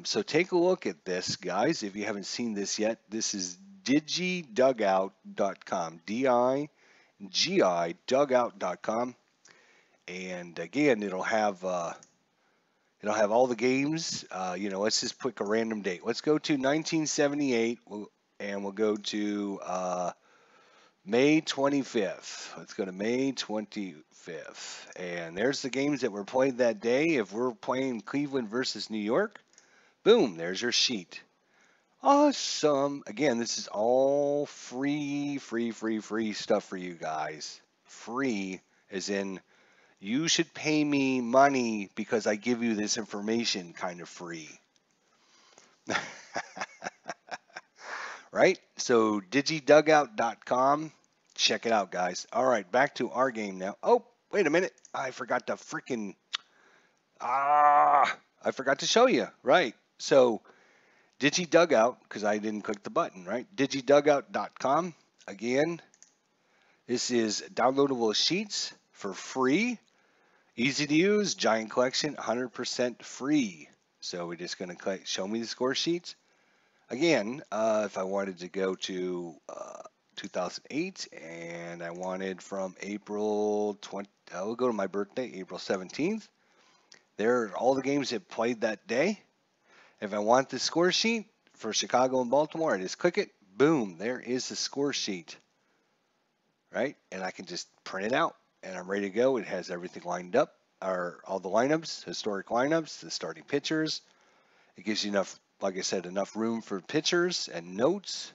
So take a look at this, guys. If you haven't seen this yet, this is digidugout.com, D-I-G-I dugout.com. And again, it'll have all the games. Let's just pick a random date. Let's go to 1978, and we'll go to May 25th. Let's go to May 25th. And there's the games that were played that day. If we're playing Cleveland versus New York, boom, there's your sheet. Awesome. Again, this is all free stuff for you guys. Free as in you should pay me money because I give you this information kind of free. Right? So digidugout.com. Check it out, guys. All right, back to our game now. Oh, wait a minute. I forgot to freaking... I forgot to show you. Right. So digidugout, because I didn't click the button, right? digidugout.com. Again, this is downloadable sheets for free. Easy to use, giant collection, 100% free. So we're just going to click show me the score sheets. Again, if I wanted to go to 2008 and I wanted from April 20, I will go to my birthday, April 17th. There are all the games that played that day. If I want the score sheet for Chicago and Baltimore, I just click it. Boom, there is the score sheet. Right? And I can just print it out. And I'm ready to go. It has everything lined up, all the lineups, historic lineups, the starting pitchers. It gives you enough, like I said, enough room for pitchers and notes,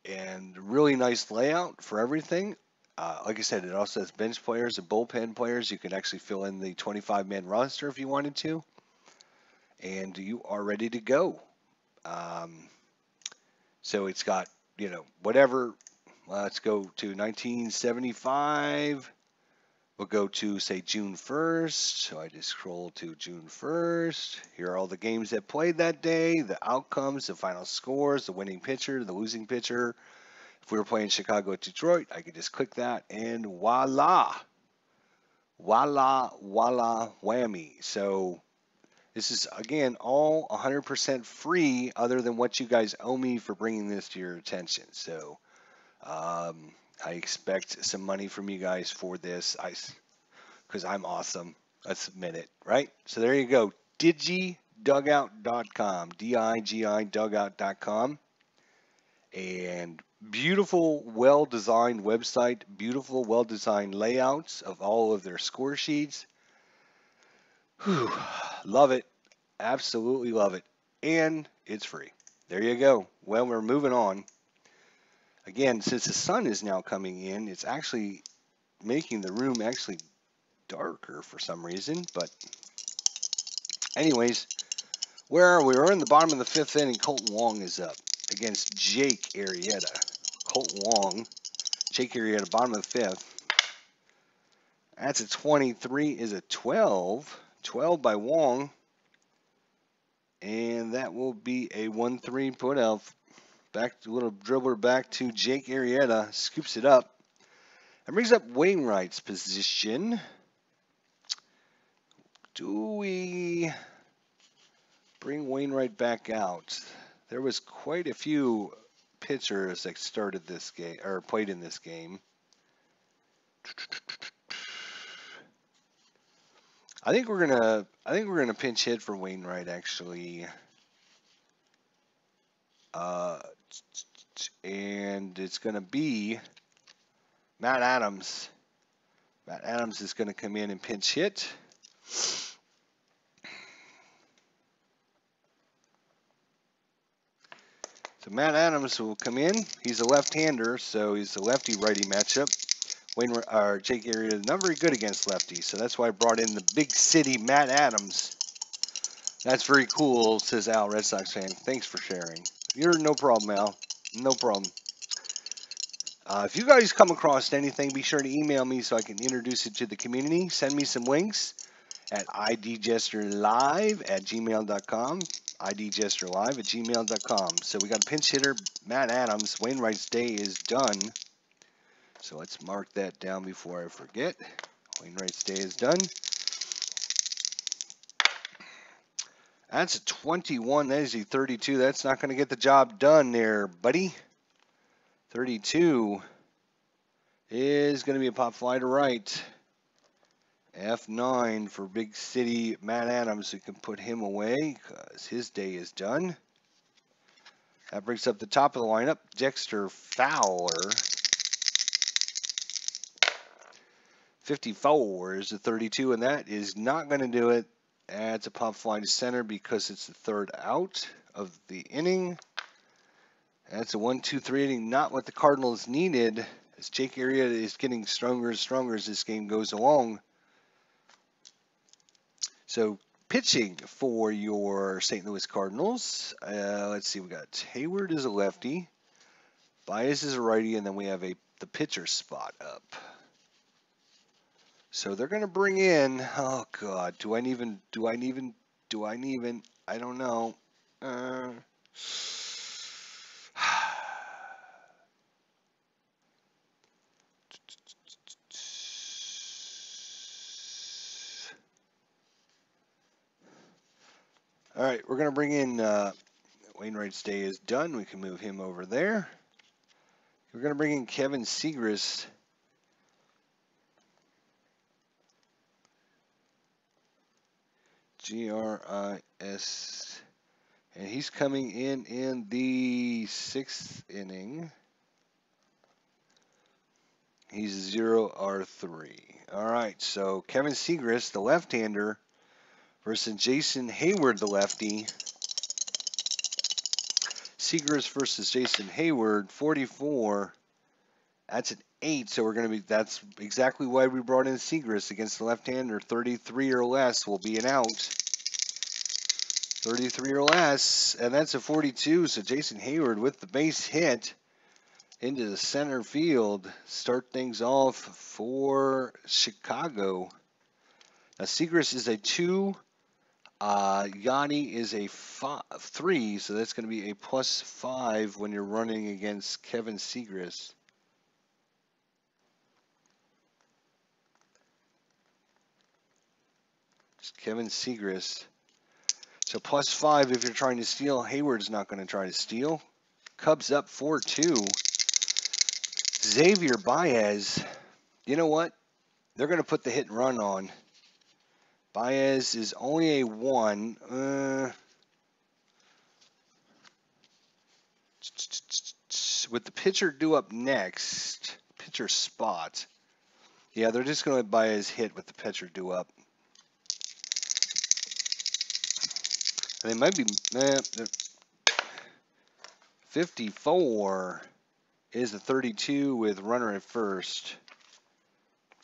and really nice layout for everything. Like I said, it also has bench players and bullpen players. You can actually fill in the 25-man roster if you wanted to, and you are ready to go. So it's got, whatever. Let's go to 1975. We'll go to, say, June 1st. So I just scroll to June 1st. Here are all the games that played that day, the outcomes, the final scores, the winning pitcher, the losing pitcher. If we were playing Chicago at Detroit, I could just click that and voila. Voila, voila, whammy. So this is, again, all 100% free other than what you guys owe me for bringing this to your attention. So I expect some money from you guys for this, because I'm awesome. Let's admit it, right? So there you go, digidugout.com, D-I-G-I dugout.com, and beautiful, well-designed website, beautiful, well-designed layouts of all of their score sheets. Whew, love it, absolutely love it, and it's free. There you go. Well, we're moving on. Again, since the sun is now coming in, it's actually making the room actually darker for some reason. But anyways, where are we? We're in the bottom of the 5th inning. Colton Wong is up against Jake Arrieta. Colton Wong, Jake Arrieta, bottom of the 5th. That's a 23, is a 12. 12 by Wong. And that will be a 1-3 put out. Back, a little dribbler back to Jake Arrieta, scoops it up, and brings up Wainwright's position. Do we bring Wainwright back out? There was quite a few pitchers that started this game or played in this game. I think we're gonna pinch hit for Wainwright actually. And it's going to be Matt Adams. Matt Adams is going to come in and pinch hit. So Matt Adams will come in. He's a left-hander, so he's a lefty-righty matchup. Jake Arrieta not very good against lefties, so that's why I brought in the big city Matt Adams. That's very cool, says Al, Red Sox fan. Thanks for sharing. You're no problem, Al. No problem. If you guys come across anything, be sure to email me so I can introduce it to the community. Send me some links at idgesterlive@gmail.com. idgesterlive@gmail.com. So we got a pinch hitter, Matt Adams. Wainwright's day is done. So let's mark that down before I forget. Wainwright's day is done. That's a 21. That is a 32. That's not going to get the job done there, buddy. 32 is going to be a pop fly to right. F9 for Big City Matt Adams. We can put him away because his day is done. That brings up the top of the lineup. Dexter Fowler. 54 is the 32, and that is not going to do it. That's a pop fly to center because it's the third out of the inning. That's a 1-2-3 inning, not what the Cardinals needed, as Jake Arrieta is getting stronger and stronger as this game goes along. So pitching for your St. Louis Cardinals, let's see, we got Hayward as a lefty, Baez is a righty, and then we have the pitcher spot up. So they're going to bring in, oh God, do I even, I don't know. All right, we're going to bring in, Wainwright's day is done. We can move him over there. We're going to bring in Kevin Segris. Gris, and he's coming in the 6th inning. He's 0-R3. All right, so Kevin Segris, the left-hander, versus Jason Hayward, the lefty. Segris versus Jason Hayward, 44. That's an 8, so we're going to be, that's exactly why we brought in Segris against the left-hander. 33 or less will be an out. 33 or less, and that's a 42, so Jason Hayward with the base hit into the center field. Start things off for Chicago. Now, Segris is a 2. Yanni is a 3, so that's going to be a +5 when you're running against Kevin Segris. Kevin Segris. So +5 if you're trying to steal. Hayward's not going to try to steal. Cubs up 4-2. Xavier Baez. You know what? They're going to put the hit and run on. Baez is only a 1. With the pitcher due up next, pitcher spot. Yeah, they're just going to let Baez hit with the pitcher due up. And they might be 54 is the 32 with runner at first.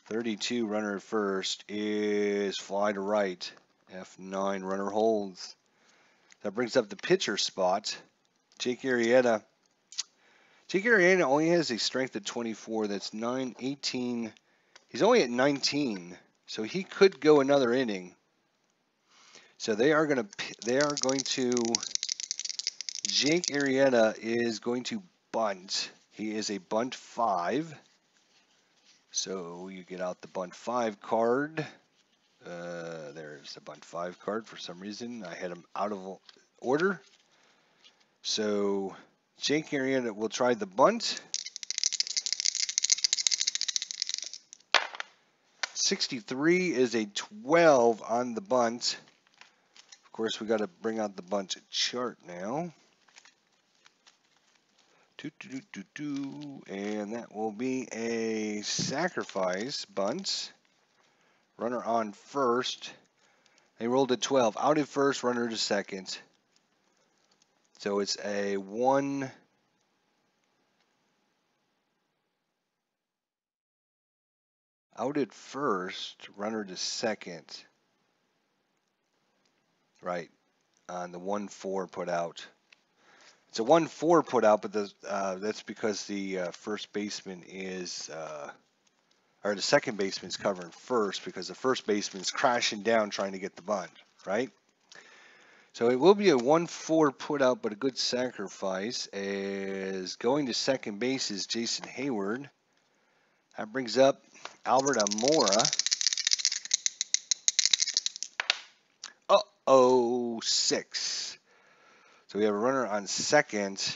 32 runner at first is fly to right. F9 runner holds. That brings up the pitcher spot. Jake Arrieta. Jake Arrieta only has a strength of 24. That's 9-18. He's only at 19, so he could go another inning. So they are going to, Jake Arrieta is going to bunt. He is a bunt 5. So you get out the bunt 5 card. There's the bunt 5 card for some reason. I had him out of order. So Jake Arrieta will try the bunt. 63 is a 12 on the bunt. Of course, we got to bring out the bunt chart now. And that will be a sacrifice bunt. Runner on first. They rolled a 12. Out at first, runner to second. So it's a 1. Out at first, runner to second. Right. On the 1-4 put out. It's a 1-4 put out, but that's because the first baseman is, or the second baseman's covering first because the first baseman's crashing down trying to get the bunt, right? So it will be a 1-4 put out, but a good sacrifice. As going to second base is Jason Hayward. That brings up Albert Almora. Uh-oh, 6. So we have a runner on second,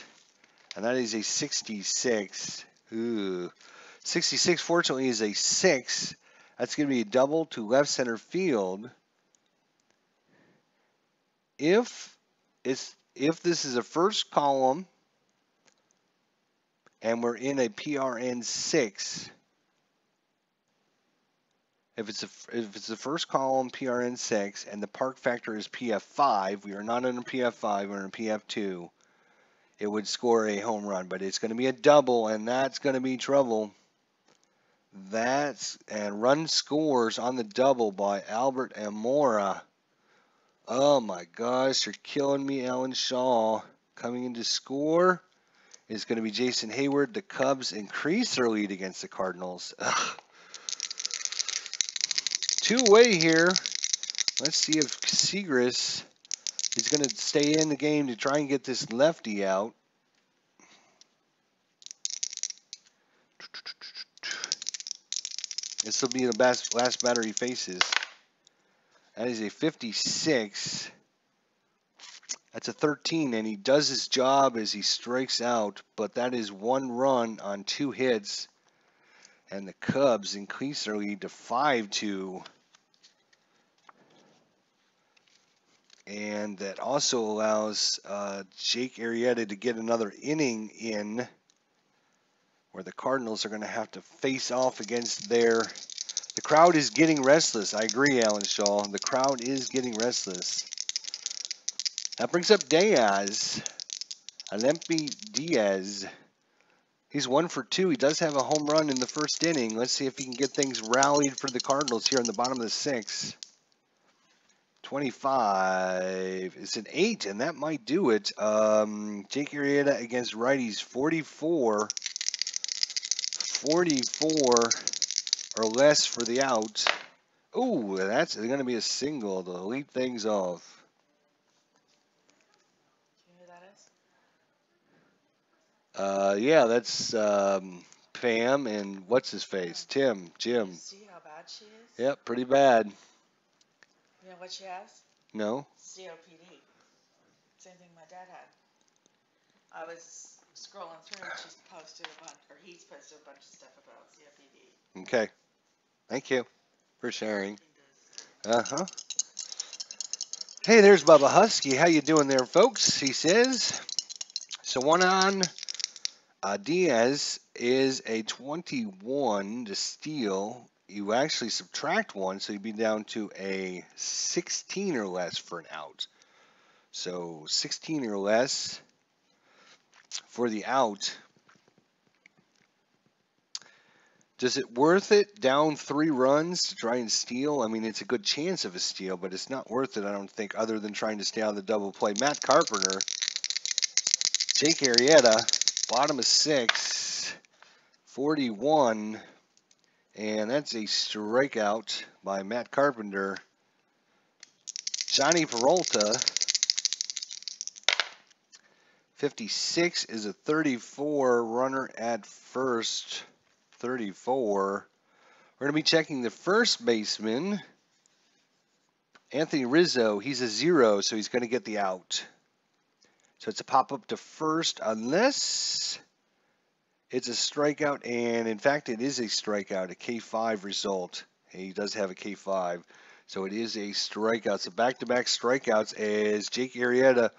and that is a 66. Ooh. 66, fortunately, is a 6. That's going to be a double to left center field. If this is a first column and we're in a PRN 6, if it's the first column PRN 6 and the park factor is PF 5, we are not in a PF 5, we're in a PF 2. It would score a home run, but it's going to be a double, and that's going to be trouble. And run scores on the double by Albert Almora. Oh my gosh, you're killing me, Alan Shaw. Coming in to score is going to be Jason Hayward. The Cubs increase their lead against the Cardinals. Ugh. 2-away here. Let's see if Kris is going to stay in the game to try and get this lefty out. This will be the last batter he faces. That is a 56. That's a 13, and he does his job as he strikes out, but that is 1 run on 2 hits, and the Cubs increase their lead to 5-2. And that also allows Jake Arrieta to get another inning in, where the Cardinals are going to have to face off against their... The crowd is getting restless. I agree, Alan Shaw. The crowd is getting restless. That brings up Diaz. Alempi Diaz. He's 1 for 2. He does have a home run in the first inning. Let's see if he can get things rallied for the Cardinals here in the bottom of the 6th. 25. It's an 8, and that might do it. Jake Arrieta against righties. 44 or less for the out. Ooh, that's going to be a single to lead things off. Yeah, that's Pam and what's his face? Jim. You see how bad she is? Yep, pretty bad. You know what she has? No. COPD. Same thing my dad had. I was scrolling through and he's posted a bunch of stuff about COPD. Okay. Thank you for sharing. Uh-huh. Hey, there's Bubba Husky. How you doing there, folks? He says. So 1 on. Diaz is a 21 to steal. You actually subtract 1, so you'd be down to a 16 or less for an out. So 16 or less for the out. Does it worth it down 3 runs to try and steal? I mean, it's a good chance of a steal, but it's not worth it, I don't think, other than trying to stay on the double play. Matt Carpenter, Jake Arrieta, bottom of 6, 41, and that's a strikeout by Matt Carpenter. Johnny Peralta, 56, is a 34, runner at first, 34. We're going to be checking the first baseman, Anthony Rizzo. He's a 0, so he's going to get the out. So it's a pop-up to first, unless it's a strikeout, and in fact it is a strikeout, a K5 result. He does have a K5, so it is a strikeout. So back-to-back strikeouts as Jake Arrieta.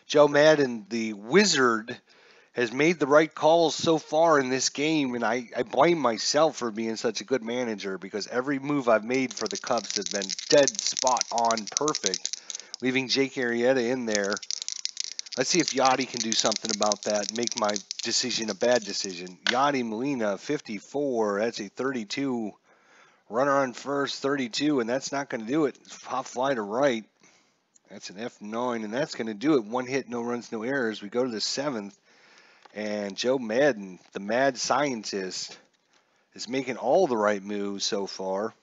Joe Madden, the wizard, has made the right calls so far in this game, and I blame myself for being such a good manager, because every move I've made for the Cubs has been dead spot on perfect, leaving Jake Arrieta in there. Let's see if Yachty can do something about that, make my decision a bad decision. Yachty Molina, 54, that's a 32. Runner on first, 32, and that's not going to do it. Pop fly to right. That's an F9, and that's going to do it. 1 hit, no runs, no errors. We go to the 7th, and Joe Madden, the mad scientist, is making all the right moves so far.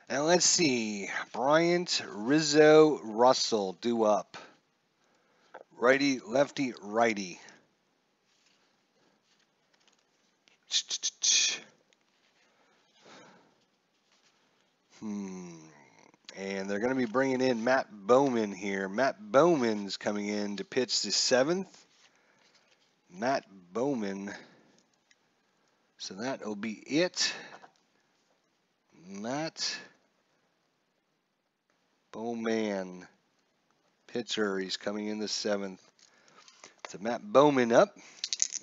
And let's see. Bryant, Rizzo, Russell due up. Righty, lefty, righty. And they're going to be bringing in Matt Bowman here. Matt Bowman's coming in to pitch the 7th. Matt Bowman. So that'll be it. Matt Bowman, pitcher. He's coming in the 7th. So Matt Bowman up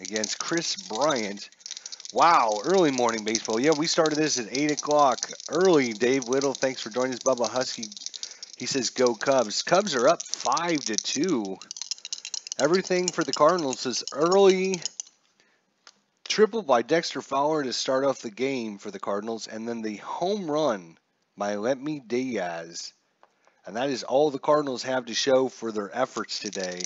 against Kris Bryant. Wow, early morning baseball. Yeah, we started this at 8 o'clock. Early, Dave Little. Thanks for joining us. Bubba Husky. He says, go Cubs. Cubs are up 5-2. Everything for the Cardinals is early. Triple by Dexter Fowler to start off the game for the Cardinals. And then the home run by Lemmy Diaz. And that is all the Cardinals have to show for their efforts today.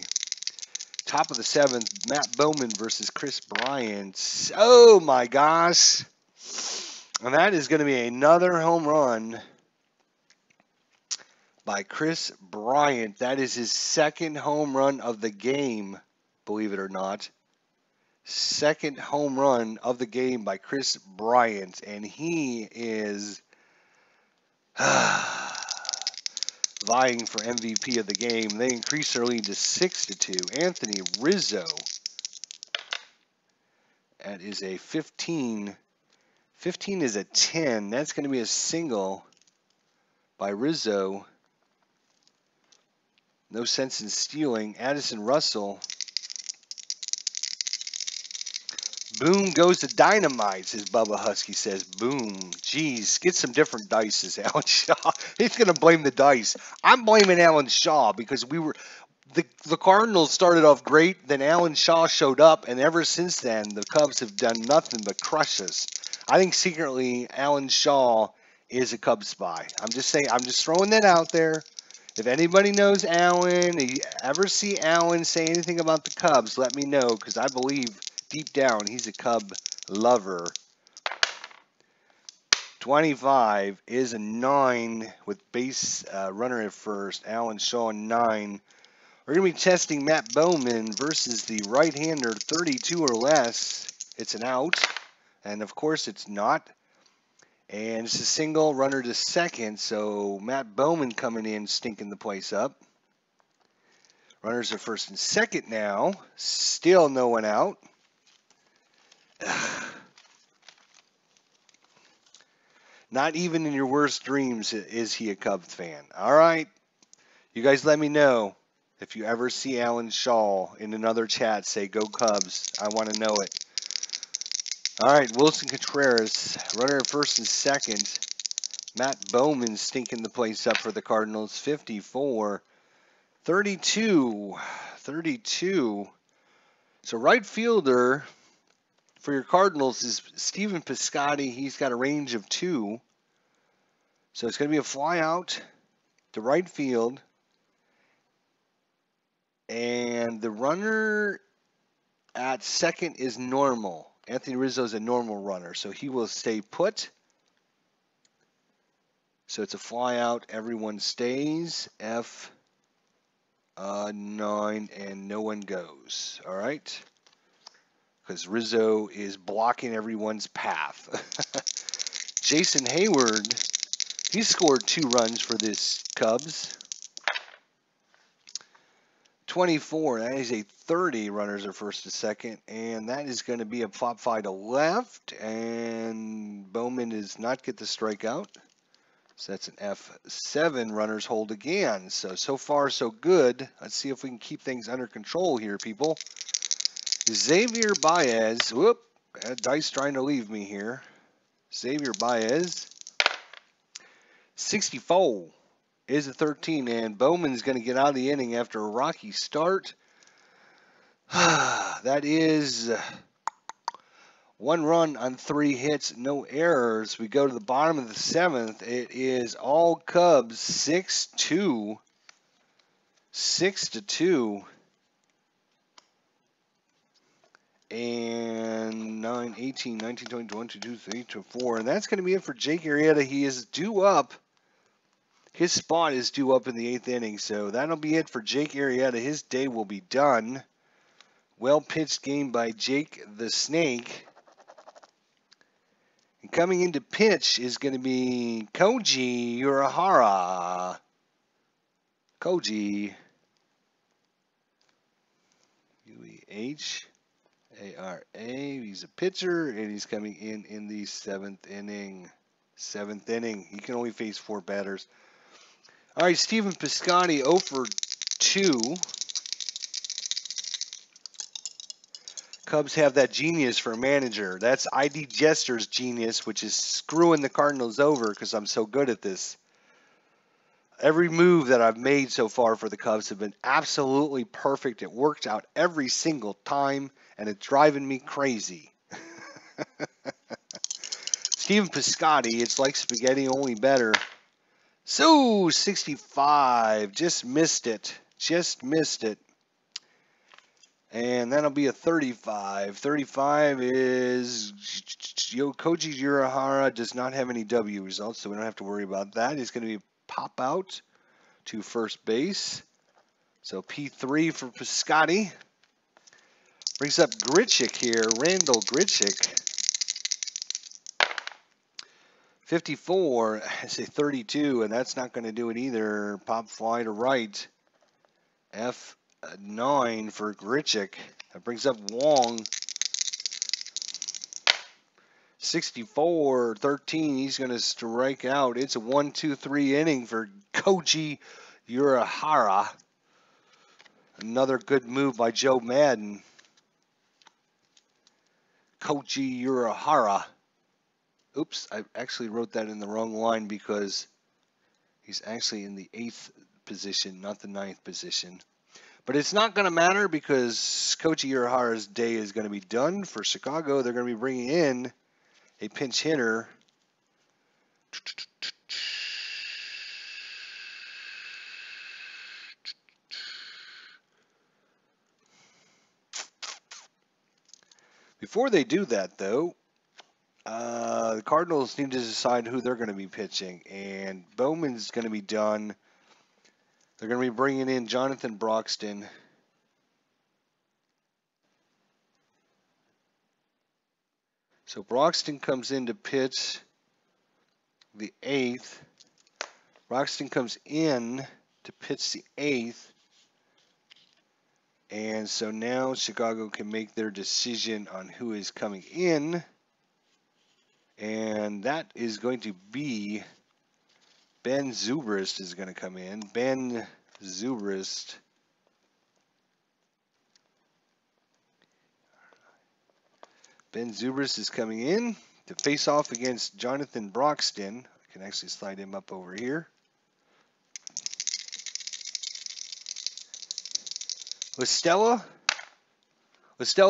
Top of the 7th, Matt Bowman versus Kris Bryant. Oh my gosh. And that is going to be another home run by Kris Bryant. That is his 2nd home run of the game, believe it or not. 2nd home run of the game by Kris Bryant. And he is vying for MVP of the game. They increase their lead to 6-2. Anthony Rizzo. That is a 15. 15 is a 10. That's going to be a single by Rizzo. No sense in stealing. Addison Russell. Boom goes to dynamite, says Bubba Husky says. Boom. Jeez, get some different dice, says Alan Shaw. He's going to blame the dice. I'm blaming Alan Shaw because the Cardinals started off great, then Alan Shaw showed up, and ever since then, the Cubs have done nothing but crush us. I think secretly Alan Shaw is a Cubs spy. I'm just saying, I'm just throwing that out there. If anybody knows Alan, if you ever see Alan say anything about the Cubs, let me know, because I believe deep down he's a Cub lover. 25 is a 9 with base runner at first. Alan Shaw 9. We're going to be testing Matt Bowman versus the right-hander, 32 or less. It's an out, and of course it's not. And it's a single, runner to second, so Matt Bowman coming in, stinking the place up. Runners are first and second now. Still no one out. Not even in your worst dreams is he a Cubs fan. All right. You guys let me know. If you ever see Alan Shaw in another chat, say, go Cubs. I want to know it. All right, Wilson Contreras, runner at first and second. Matt Bowman stinking the place up for the Cardinals. 54. 32. 32. So right fielder for your Cardinals is Stephen Piscotty. He's got a range of 2. So it's going to be a fly out to right field. And the runner at second is normal. Anthony Rizzo is a normal runner, so he will stay put. So it's a fly out. Everyone stays. F9, and no one goes. All right? Because Rizzo is blocking everyone's path. Jason Hayward, he scored 2 runs for this Cubs. 24, that is a 30. Runners are first to second, and that is going to be a pop fly to left, and Bowman does not get the strikeout. So that's an F7. Runners hold again. So far, so good. Let's see if we can keep things under control here, people. Xavier Baez. Whoop. That dice trying to leave me here. Xavier Baez. 64 is a 13, and Bowman's going to get out of the inning after a rocky start. That is 1 run on 3 hits, no errors. We go to the bottom of the 7th. It is all Cubs, 6-2. 6-2. And 9, 18, 19, 20, 21, 22, 23, 24. And that's going to be it for Jake Arrieta. He is due up. His spot is due up in the 8th inning. So that'll be it for Jake Arrieta. His day will be done. Well pitched game by Jake the Snake. And coming into pitch is going to be Koji Urahara. Koji. U-E-H-A-R-A. He's a pitcher, and he's coming in the 7th inning. 7th inning. He can only face 4 batters. All right, Stephen Piscotty, 0 for 2. Cubs have that genius for a manager. That's ID Jester's genius, which is screwing the Cardinals over because I'm so good at this. Every move that I've made so far for the Cubs have been absolutely perfect. It worked out every single time, and it's driving me crazy. Stephen Piscotty, it's like spaghetti, only better. So, 65. Just missed it. Just missed it. And that'll be a 35. 35 is Koji Urahara does not have any W results, so we don't have to worry about that. He's going to be pop out to first base. So P3 for Piscotty. Brings up Grichuk here, Randall Grichuk. 54, I say 32, and that's not going to do it either. Pop fly to right. F9 for Grichuk. That brings up Wong. 64, 13. He's going to strike out. It's a 1-2-3 inning for Koji Urahara. Another good move by Joe Madden. Koji Urahara. Oops, I actually wrote that in the wrong line because he's actually in the 8th position, not the 9th position. But it's not going to matter because Koji Urahara's day is going to be done for Chicago. They're going to be bringing in a pinch hitter. Before they do that, though, the Cardinals need to decide who they're going to be pitching. And Bowman's going to be done. They're going to be bringing in Jonathan Broxton. So Broxton comes in to pitch the 8th. Broxton comes in to pitch the 8th. And so now Chicago can make their decision on who is coming in. And that is going to be Ben Zobrist is going to come in. Ben Zobrist. Ben Zobrist is coming in to face off against Jonathan Broxton. I can actually slide him up over here. Listella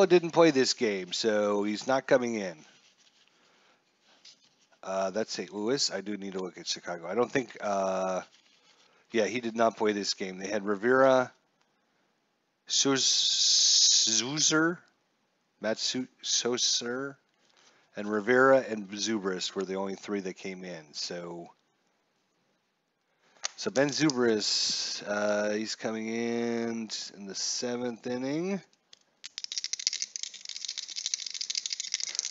didn't play this game, so he's not coming in. That's St. Louis. I do need to look at Chicago. I don't think, yeah, he did not play this game. They had Rivera, Zuzer, Matt Soser, and Rivera and Zobrist were the only 3 that came in. So Ben Zobrist, he's coming in the 7th inning.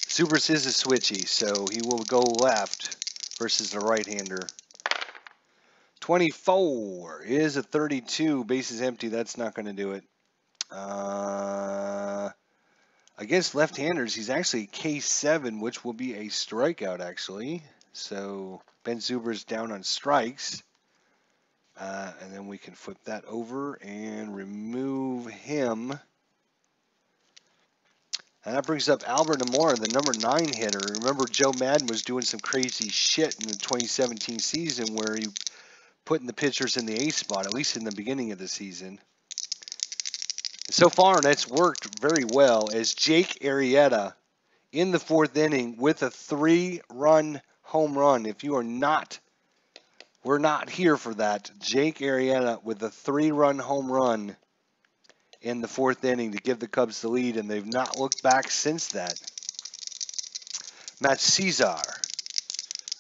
Zobrist is a switchy, so he will go left versus the right-hander. 24 is a 32. Bases empty. That's not going to do it. Against left-handers, he's actually K7, which will be a strikeout, actually. So Ben Zobrist down on strikes. And then we can flip that over and remove him. And that brings up Albert Amora, the number 9 hitter. Remember, Joe Madden was doing some crazy shit in the 2017 season where he putting the pitchers in the A spot, at least in the beginning of the season. And so far, that's worked very well as Jake Arrieta in the 4th inning with a 3-run home run. If you are not, we're not here for that. Jake Arrieta with a 3-run home run in the 4th inning to give the Cubs the lead, and they've not looked back since that. Matt Cesar.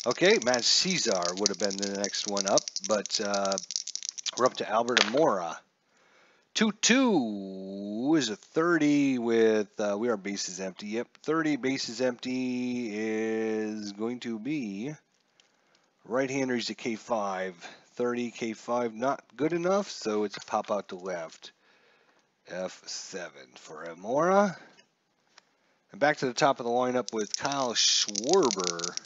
Okay, Matt Cesar would have been the next one up, but we're up to Albert Amora. 2-2 is a 30 with, we are bases empty. Yep, 30 bases empty is going to be right-hander. He's a K5. 30 K5 not good enough, so it's a pop out to left. F7 for Amora. And back to the top of the lineup with Kyle Schwarber.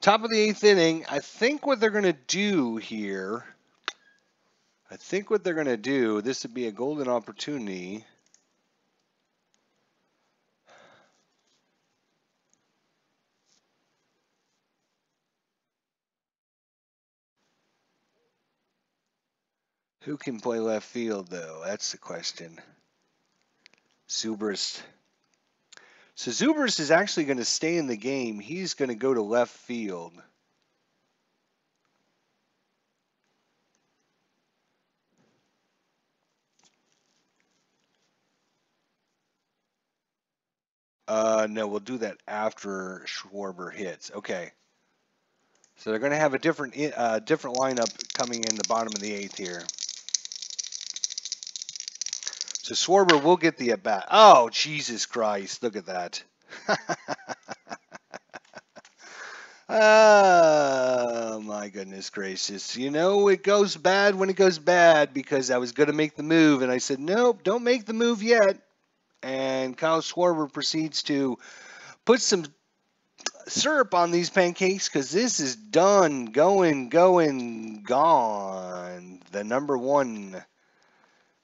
Top of the 8th inning. I think what they're going to do here, this would be a golden opportunity. Who can play left field, though? That's the question. Zobrist. So Zobrist is actually going to stay in the game. He's going to go to left field. No, we'll do that after Schwarber hits. Okay. So they're going to have a different lineup coming in the bottom of the 8th here. So Schwarber will get the at-bat. Oh, Jesus Christ. Look at that. Oh, my goodness gracious. You know, it goes bad when it goes bad, because I was going to make the move, and I said, nope, don't make the move yet. And Kyle Schwarber proceeds to put some syrup on these pancakes, because this is done, going, gone. The number 1,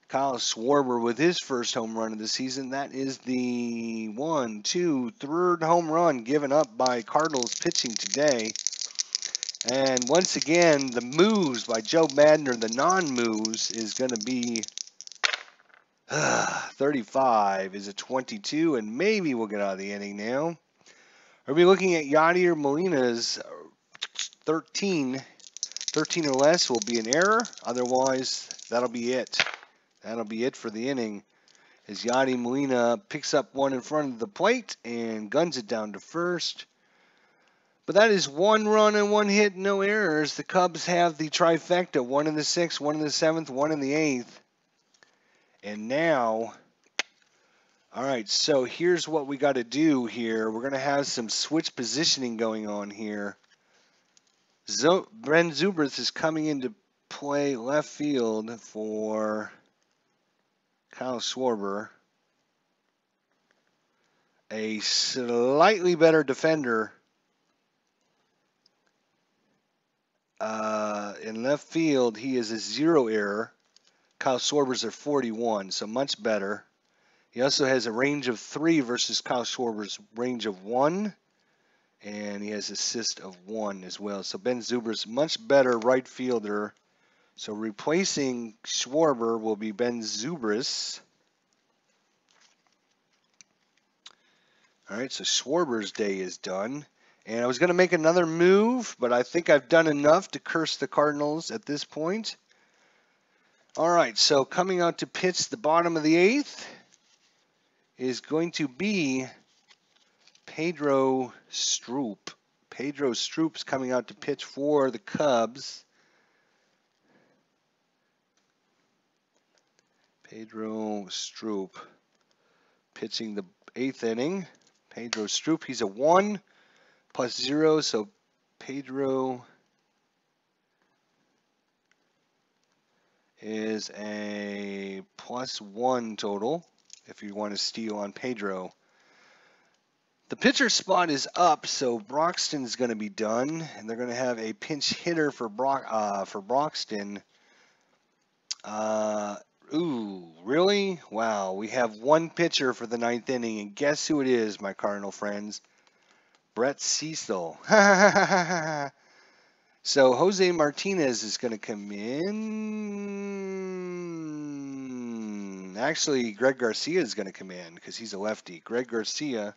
Kyle Schwarber, with his first home run of the season. That is the 1, 2, 3rd home run given up by Cardinals pitching today. And once again, the moves by Joe Madner, the non-moves, is going to be 35 is a 22, and maybe we'll get out of the inning now. We'll be looking at Yadier Molina's 13. 13 or less will be an error. Otherwise, that'll be it. That'll be it for the inning, as Yadier Molina picks up one in front of the plate and guns it down to first. But that is 1 run and 1 hit, no errors. The Cubs have the trifecta, 1 in the 6th, 1 in the 7th, 1 in the 8th. And now, all right, so here's what we got to do here. We're going to have some switch positioning going on here. Brent Zobrist is coming into play left field for Kyle Schwarber. A slightly better defender in left field. He is a 0 error. Kyle Schwarber's at 41, so much better. He also has a range of 3 versus Kyle Schwarber's range of 1. And he has assist of 1 as well. So Ben Zobrist, much better right fielder. So replacing Schwarber will be Ben Zobrist. All right, so Schwarber's day is done. And I was going to make another move, but I think I've done enough to curse the Cardinals at this point. All right, so coming out to pitch the bottom of the 8th is going to be Pedro Stroop. Pedro Stroop's coming out to pitch for the Cubs. Pedro Stroop pitching the 8th inning. Pedro Stroop, he's a 1 plus 0, so Pedro is a +1 total if you want to steal on Pedro. The pitcher spot is up, so Broxton's going to be done, and they're going to have a pinch hitter for Broxton. Ooh, really? Wow, we have 1 pitcher for the 9th inning, and guess who it is, my Cardinal friends? Brett Cecil. So Jose Martinez is going to come in. Actually, Greg Garcia is going to come in because he's a lefty. Greg Garcia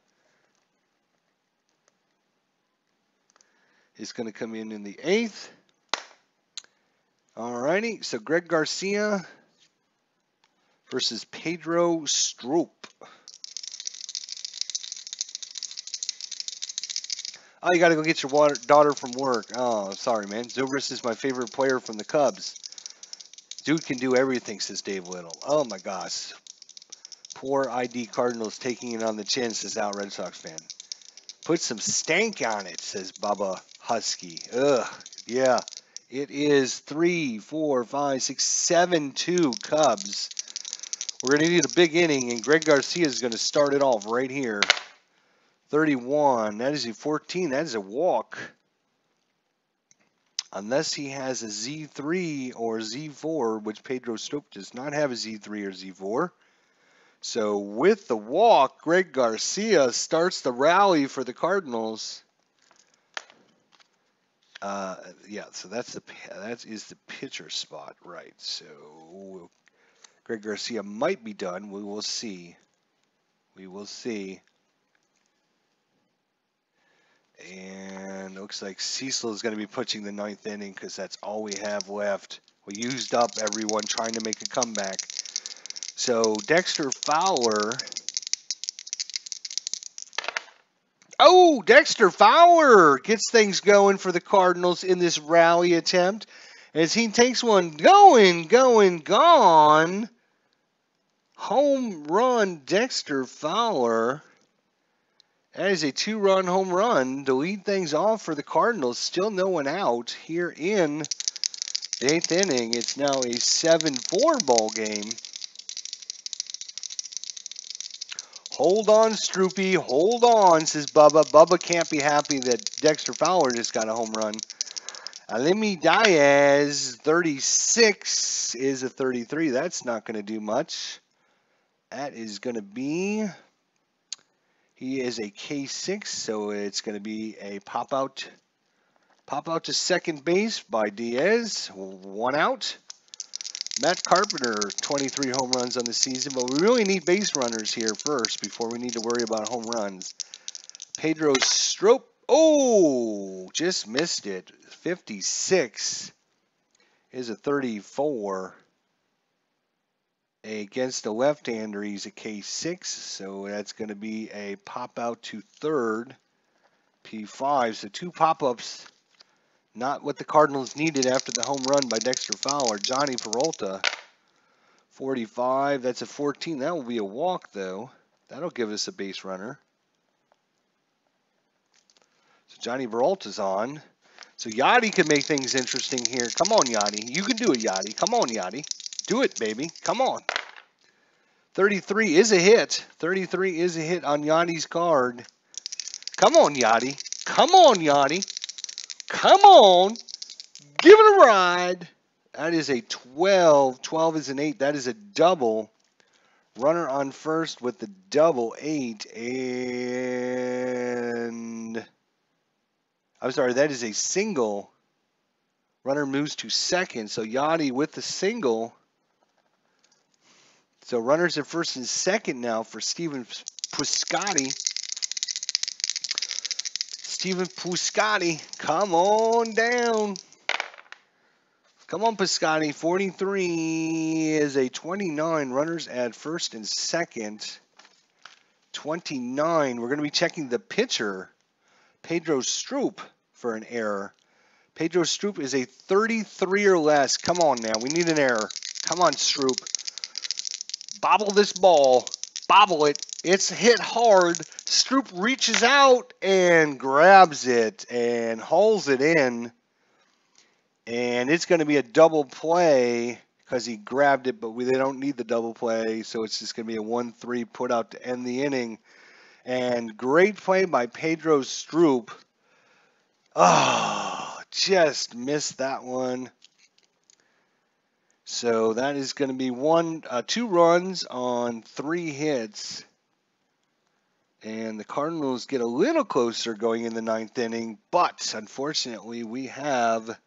is going to come in the 8th. Alrighty, so Greg Garcia versus Pedro Strop. Oh, you got to go get your daughter from work. Oh, sorry, man. Zobrist is my favorite player from the Cubs. Dude can do everything, says Dave Little. Oh, my gosh. Poor ID Cardinals taking it on the chin, says Al Red Sox fan. Put some stank on it, says Bubba Husky. Ugh, yeah. It is 3, 4, 5, 6, 7-2 Cubs. We're going to need a big inning, and Greg Garcia is going to start it off right here. 31. That is a 14. That is a walk. Unless he has a Z3 or Z4, which Pedro Strop does not have a Z3 or Z4. So with the walk, Greg Garcia starts the rally for the Cardinals. Yeah, so that is the pitcher spot, right? So Greg Garcia might be done. We will see. We will see. And looks like Cecil is going to be pitching the 9th inning because that's all we have left. We used up everyone trying to make a comeback. So Dexter Fowler. Oh, Dexter Fowler gets things going for the Cardinals in this rally attempt as he takes one going, gone. Home run, Dexter Fowler. That is a 2-run home run to lead things off for the Cardinals. Still no one out here in the 8th inning. It's now a 7-4 ball game. Hold on, Stroopy. Hold on, says Bubba. Bubba can't be happy that Dexter Fowler just got a home run. Alemi Diaz, 36 is a 33. That's not going to do much. That is going to be... He is a K6, so it's going to be a pop out to second base by Diaz. 1 out. Matt Carpenter, 23 home runs on the season, but we really need base runners here first before we need to worry about home runs. Pedro Strop, oh, just missed it. 56 is a 34. Against the left-hander, he's a K6, so that's going to be a pop out to third, P5. So 2 pop-ups, not what the Cardinals needed after the home run by Dexter Fowler. Johnny Peralta, 45. That's a 14. That will be a walk, though. That'll give us a base runner. So Johnny Peralta's on. So Yachty could make things interesting here. Come on, Yachty. You can do it, Yachty. Come on, Yachty. Do it, baby. Come on. 33 is a hit. 33 is a hit on Yachty's card. Come on, Yachty. Come on, Yachty. Come on. Give it a ride. That is a 12. 12 is an 8. That is a double. Runner on first with the double 8. And I'm sorry, that is a single. Runner moves to second. So Yachty with the single. So runners at first and second now for Stephen Piscotty. Stephen Piscotty, come on down. Come on, Piscotty. 43 is a 29. Runners at first and second. 29. We're going to be checking the pitcher, Pedro Strop, for an error. Pedro Strop is a 33 or less. Come on now. We need an error. Come on, Strop. Bobble this ball. Bobble it. It's hit hard. Strop reaches out and grabs it and hauls it in. And it's going to be a double play because he grabbed it, but they don't need the double play. So it's just going to be a 1-3 put out to end the inning. And great play by Pedro Strop. Oh, just missed that one. So that is going to be 2 runs on 3 hits. And the Cardinals get a little closer going in the 9th inning, but unfortunately we have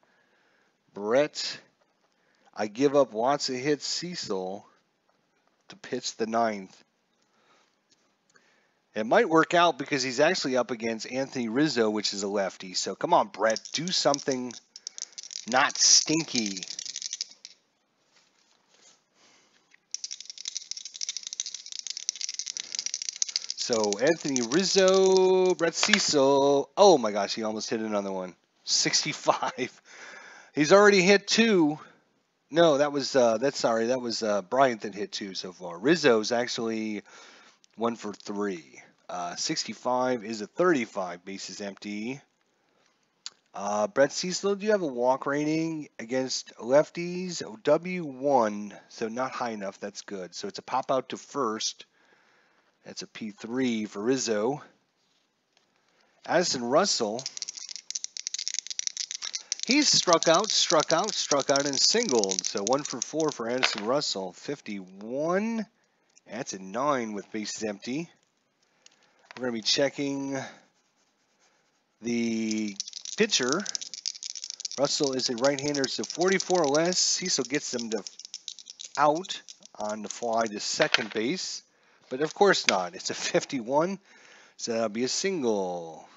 Brett. I give up Watson hits Cecil to pitch the 9th. It might work out because he's actually up against Anthony Rizzo, which is a lefty. So come on, Brett, do something not stinky. So Anthony Rizzo, Brett Cecil. Oh my gosh, he almost hit another one. 65. He's already hit 2. No, that was Bryant that hit 2 so far. Rizzo's actually 1 for 3. 65 is a 35, bases empty. Brett Cecil, do you have a walk rating against lefties? W1, so not high enough. That's good. So it's a pop out to first. That's a P3 for Rizzo. Addison Russell, he's struck out, and singled. So 1 for 4 for Addison Russell. 51. That's a 9 with bases empty. We're going to be checking the pitcher. Russell is a right-hander, so 44 or less. Cecil gets them to out on the fly to second base. But of course not. It's a 51, so that'll be a single.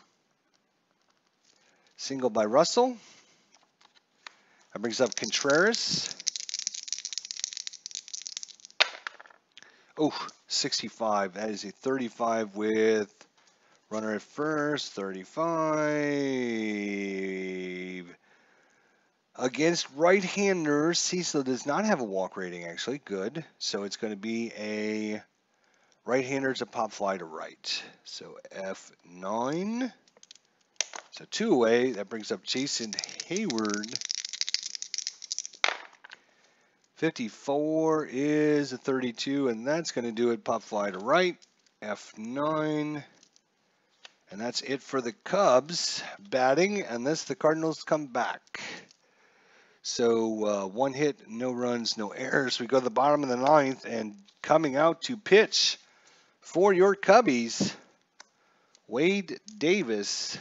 Single by Russell. That brings up Contreras. Oh, 65. That is a 35 with runner at first. 35. Against right-handers, Cecil does not have a walk rating, actually. Good. So it's going to be a right-hander to pop fly to right. So F9. So 2 away. That brings up Jason Hayward. 54 is a 32, and that's going to do it. Pop fly to right. F9. And that's it for the Cubs batting, unless the Cardinals come back. So 1 hit, no runs, no errors. We go to the bottom of the 9th, and coming out to pitch for your Cubbies, Wade Davis.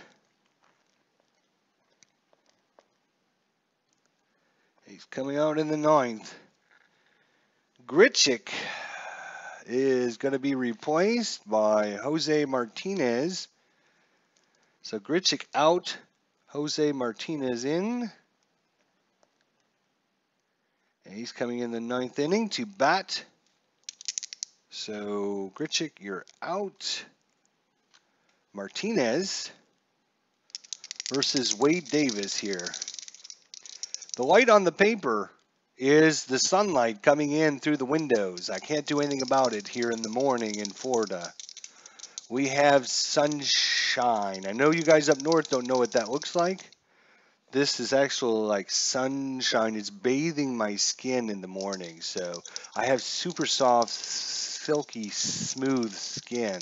He's coming out in the 9th. Grichuk is going to be replaced by Jose Martinez. So Grichuk out, Jose Martinez in. And he's coming in the 9th inning to bat. So Grichuk, you're out. Martinez versus Wade Davis here. The light on the paper is the sunlight coming in through the windows. I can't do anything about it here in the morning in Florida. We have sunshine. I know you guys up north don't know what that looks like. This is actually like sunshine. It's bathing my skin in the morning. So I have super soft, silky, smooth skin.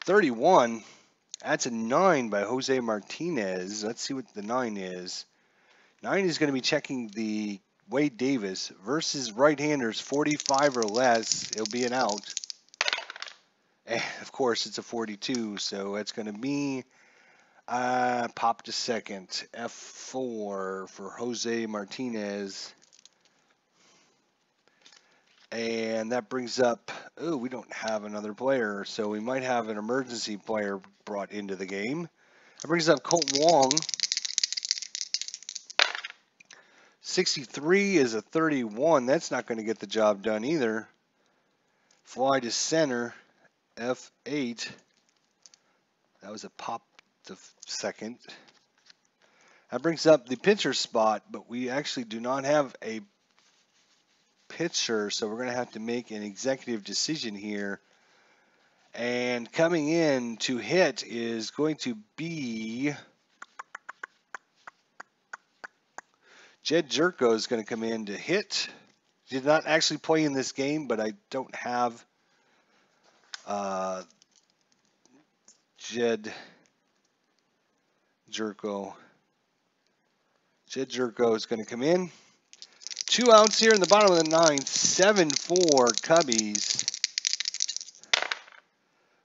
31. That's a 9 by Jose Martinez. Let's see what the 9 is. 9 is going to be checking the Wade Davis versus right-handers 45 or less. It'll be an out. And of course, it's a 42, so it's going to be pop to second. F4 for Jose Martinez. And that brings up, oh, we don't have another player, so we might have an emergency player brought into the game. That brings up Colton Wong. 63 is a 31. That's not going to get the job done either. Fly to center. F8. That was a pop to second. That brings up the pitcher spot, but we actually do not have a pitcher, so we're going to have to make an executive decision here. And coming in to hit is going to be Jed Jerko is going to come in to hit. He did not actually play in this game, but I don't have Jed Jerko. Jed Jerko is going to come in 2 outs here in the bottom of the ninth. 7-4 Cubbies.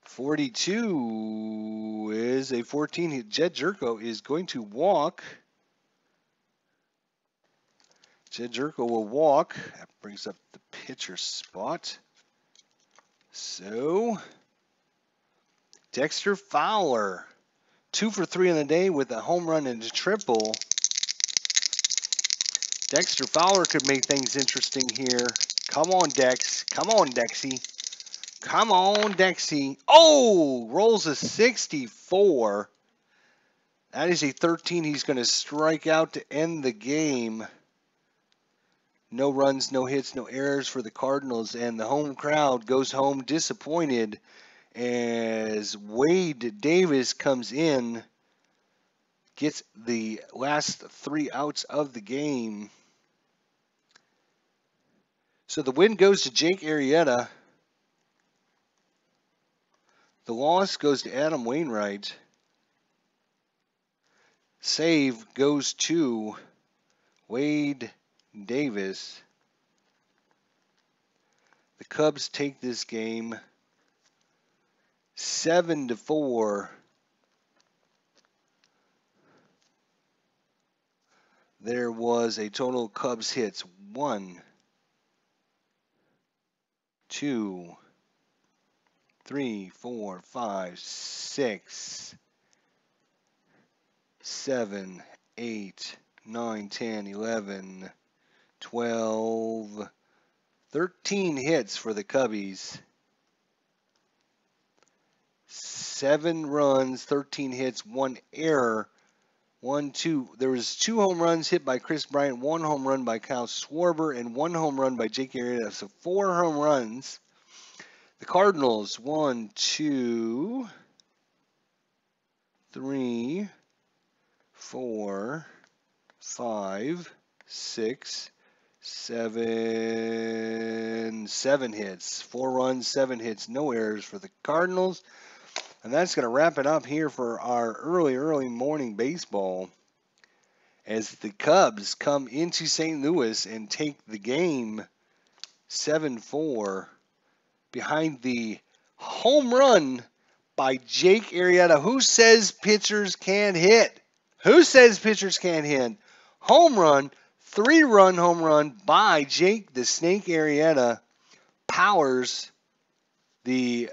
42 is a 14. Jed Jerko is going to walk. Jed Jerko will walk. That brings up the pitcher spot. So, Dexter Fowler, 2 for 3 in the day with a home run and a triple. Dexter Fowler could make things interesting here. Come on, Dex. Come on, Dexy. Come on, Dexy. Oh, rolls a 64. That is a 13. He's going to strike out to end the game. No runs, no hits, no errors for the Cardinals, and the home crowd goes home disappointed as Wade Davis comes in, gets the last 3 outs of the game. So the win goes to Jake Arrieta. The loss goes to Adam Wainwright. Save goes to Wade Davis. The Cubs take this game 7-4. There was a total of Cubs hits 1, 2, 3, 4, 5, 6, 7, 8, 9, 10, 11, 12, 13 hits for the Cubbies. 7 runs, 13 hits, 1 error. 1, 2. There was 2 home runs hit by Kris Bryant, 1 home run by Kyle Schwarber, and 1 home run by Jake Arrieta. So 4 home runs. The Cardinals, 1, 2, 3, 4, 5, 6, 7. 7 hits. 4 runs, 7 hits, no errors for the Cardinals. And that's going to wrap it up here for our early morning baseball as the Cubs come into St. Louis and take the game 7-4 behind the home run by Jake Arrieta. Who says pitchers can't hit? Who says pitchers can't hit? Home run, 3-run home run by Jake the Snake Arrieta powers the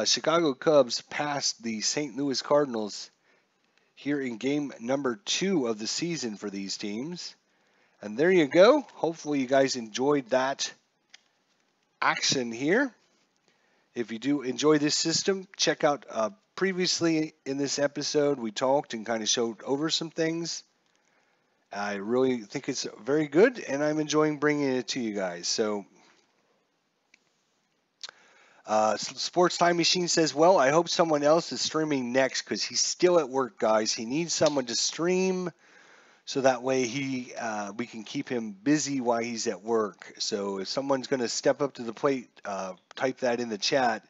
Chicago Cubs past the St. Louis Cardinals here in game number 2 of the season for these teams. And there you go. Hopefully you guys enjoyed that action here. If you do enjoy this system, check out previously in this episode we talked and kind of showed over some things. I really think it's very good, and I'm enjoying bringing it to you guys. So Sports Time Machine says, well, I hope someone else is streaming next because he's still at work, guys. He needs someone to stream so that way we can keep him busy while he's at work. So if someone's going to step up to the plate, type that in the chat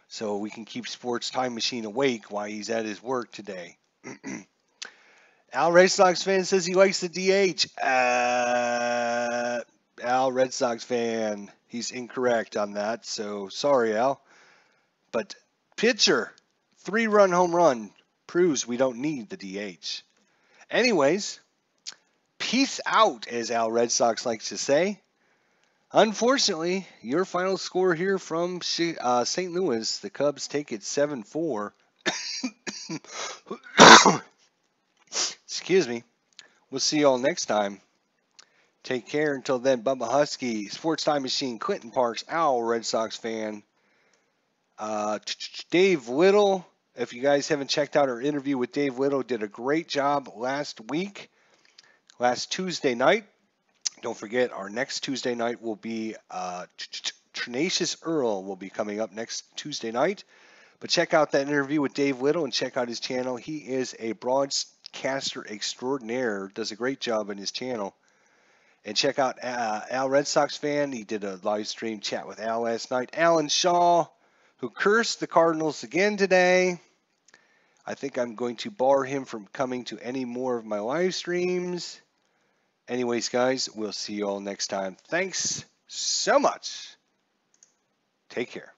so we can keep Sports Time Machine awake while he's at his work today. Al Red Sox fan says he likes the DH. Al Red Sox fan, he's incorrect on that, so sorry, Al. But pitcher, 3-run home run proves we don't need the DH. Anyways, peace out, as Al Red Sox likes to say. Unfortunately, your final score here from St. Louis, the Cubs take it 7-4. Excuse me. We'll see you all next time. Take care. Until then, Bubba Husky, Sports Time Machine, Clinton Parks, Owl Red Sox fan, Dave Little. If you guys haven't checked out our interview with Dave Little, did a great job last Tuesday night. Don't forget, our next Tuesday night will be Tenacious Earl will be coming up next Tuesday night. But check out that interview with Dave Little and check out his channel. He is a broadcaster extraordinaire, does a great job on his channel. And check out Al Red Sox fan. He did a live stream chat with Al last night. Alan Shaw, who cursed the Cardinals again today. I think I'm going to bar him from coming to any more of my live streams. Anyways, guys, we'll see you all next time. Thanks so much. Take care.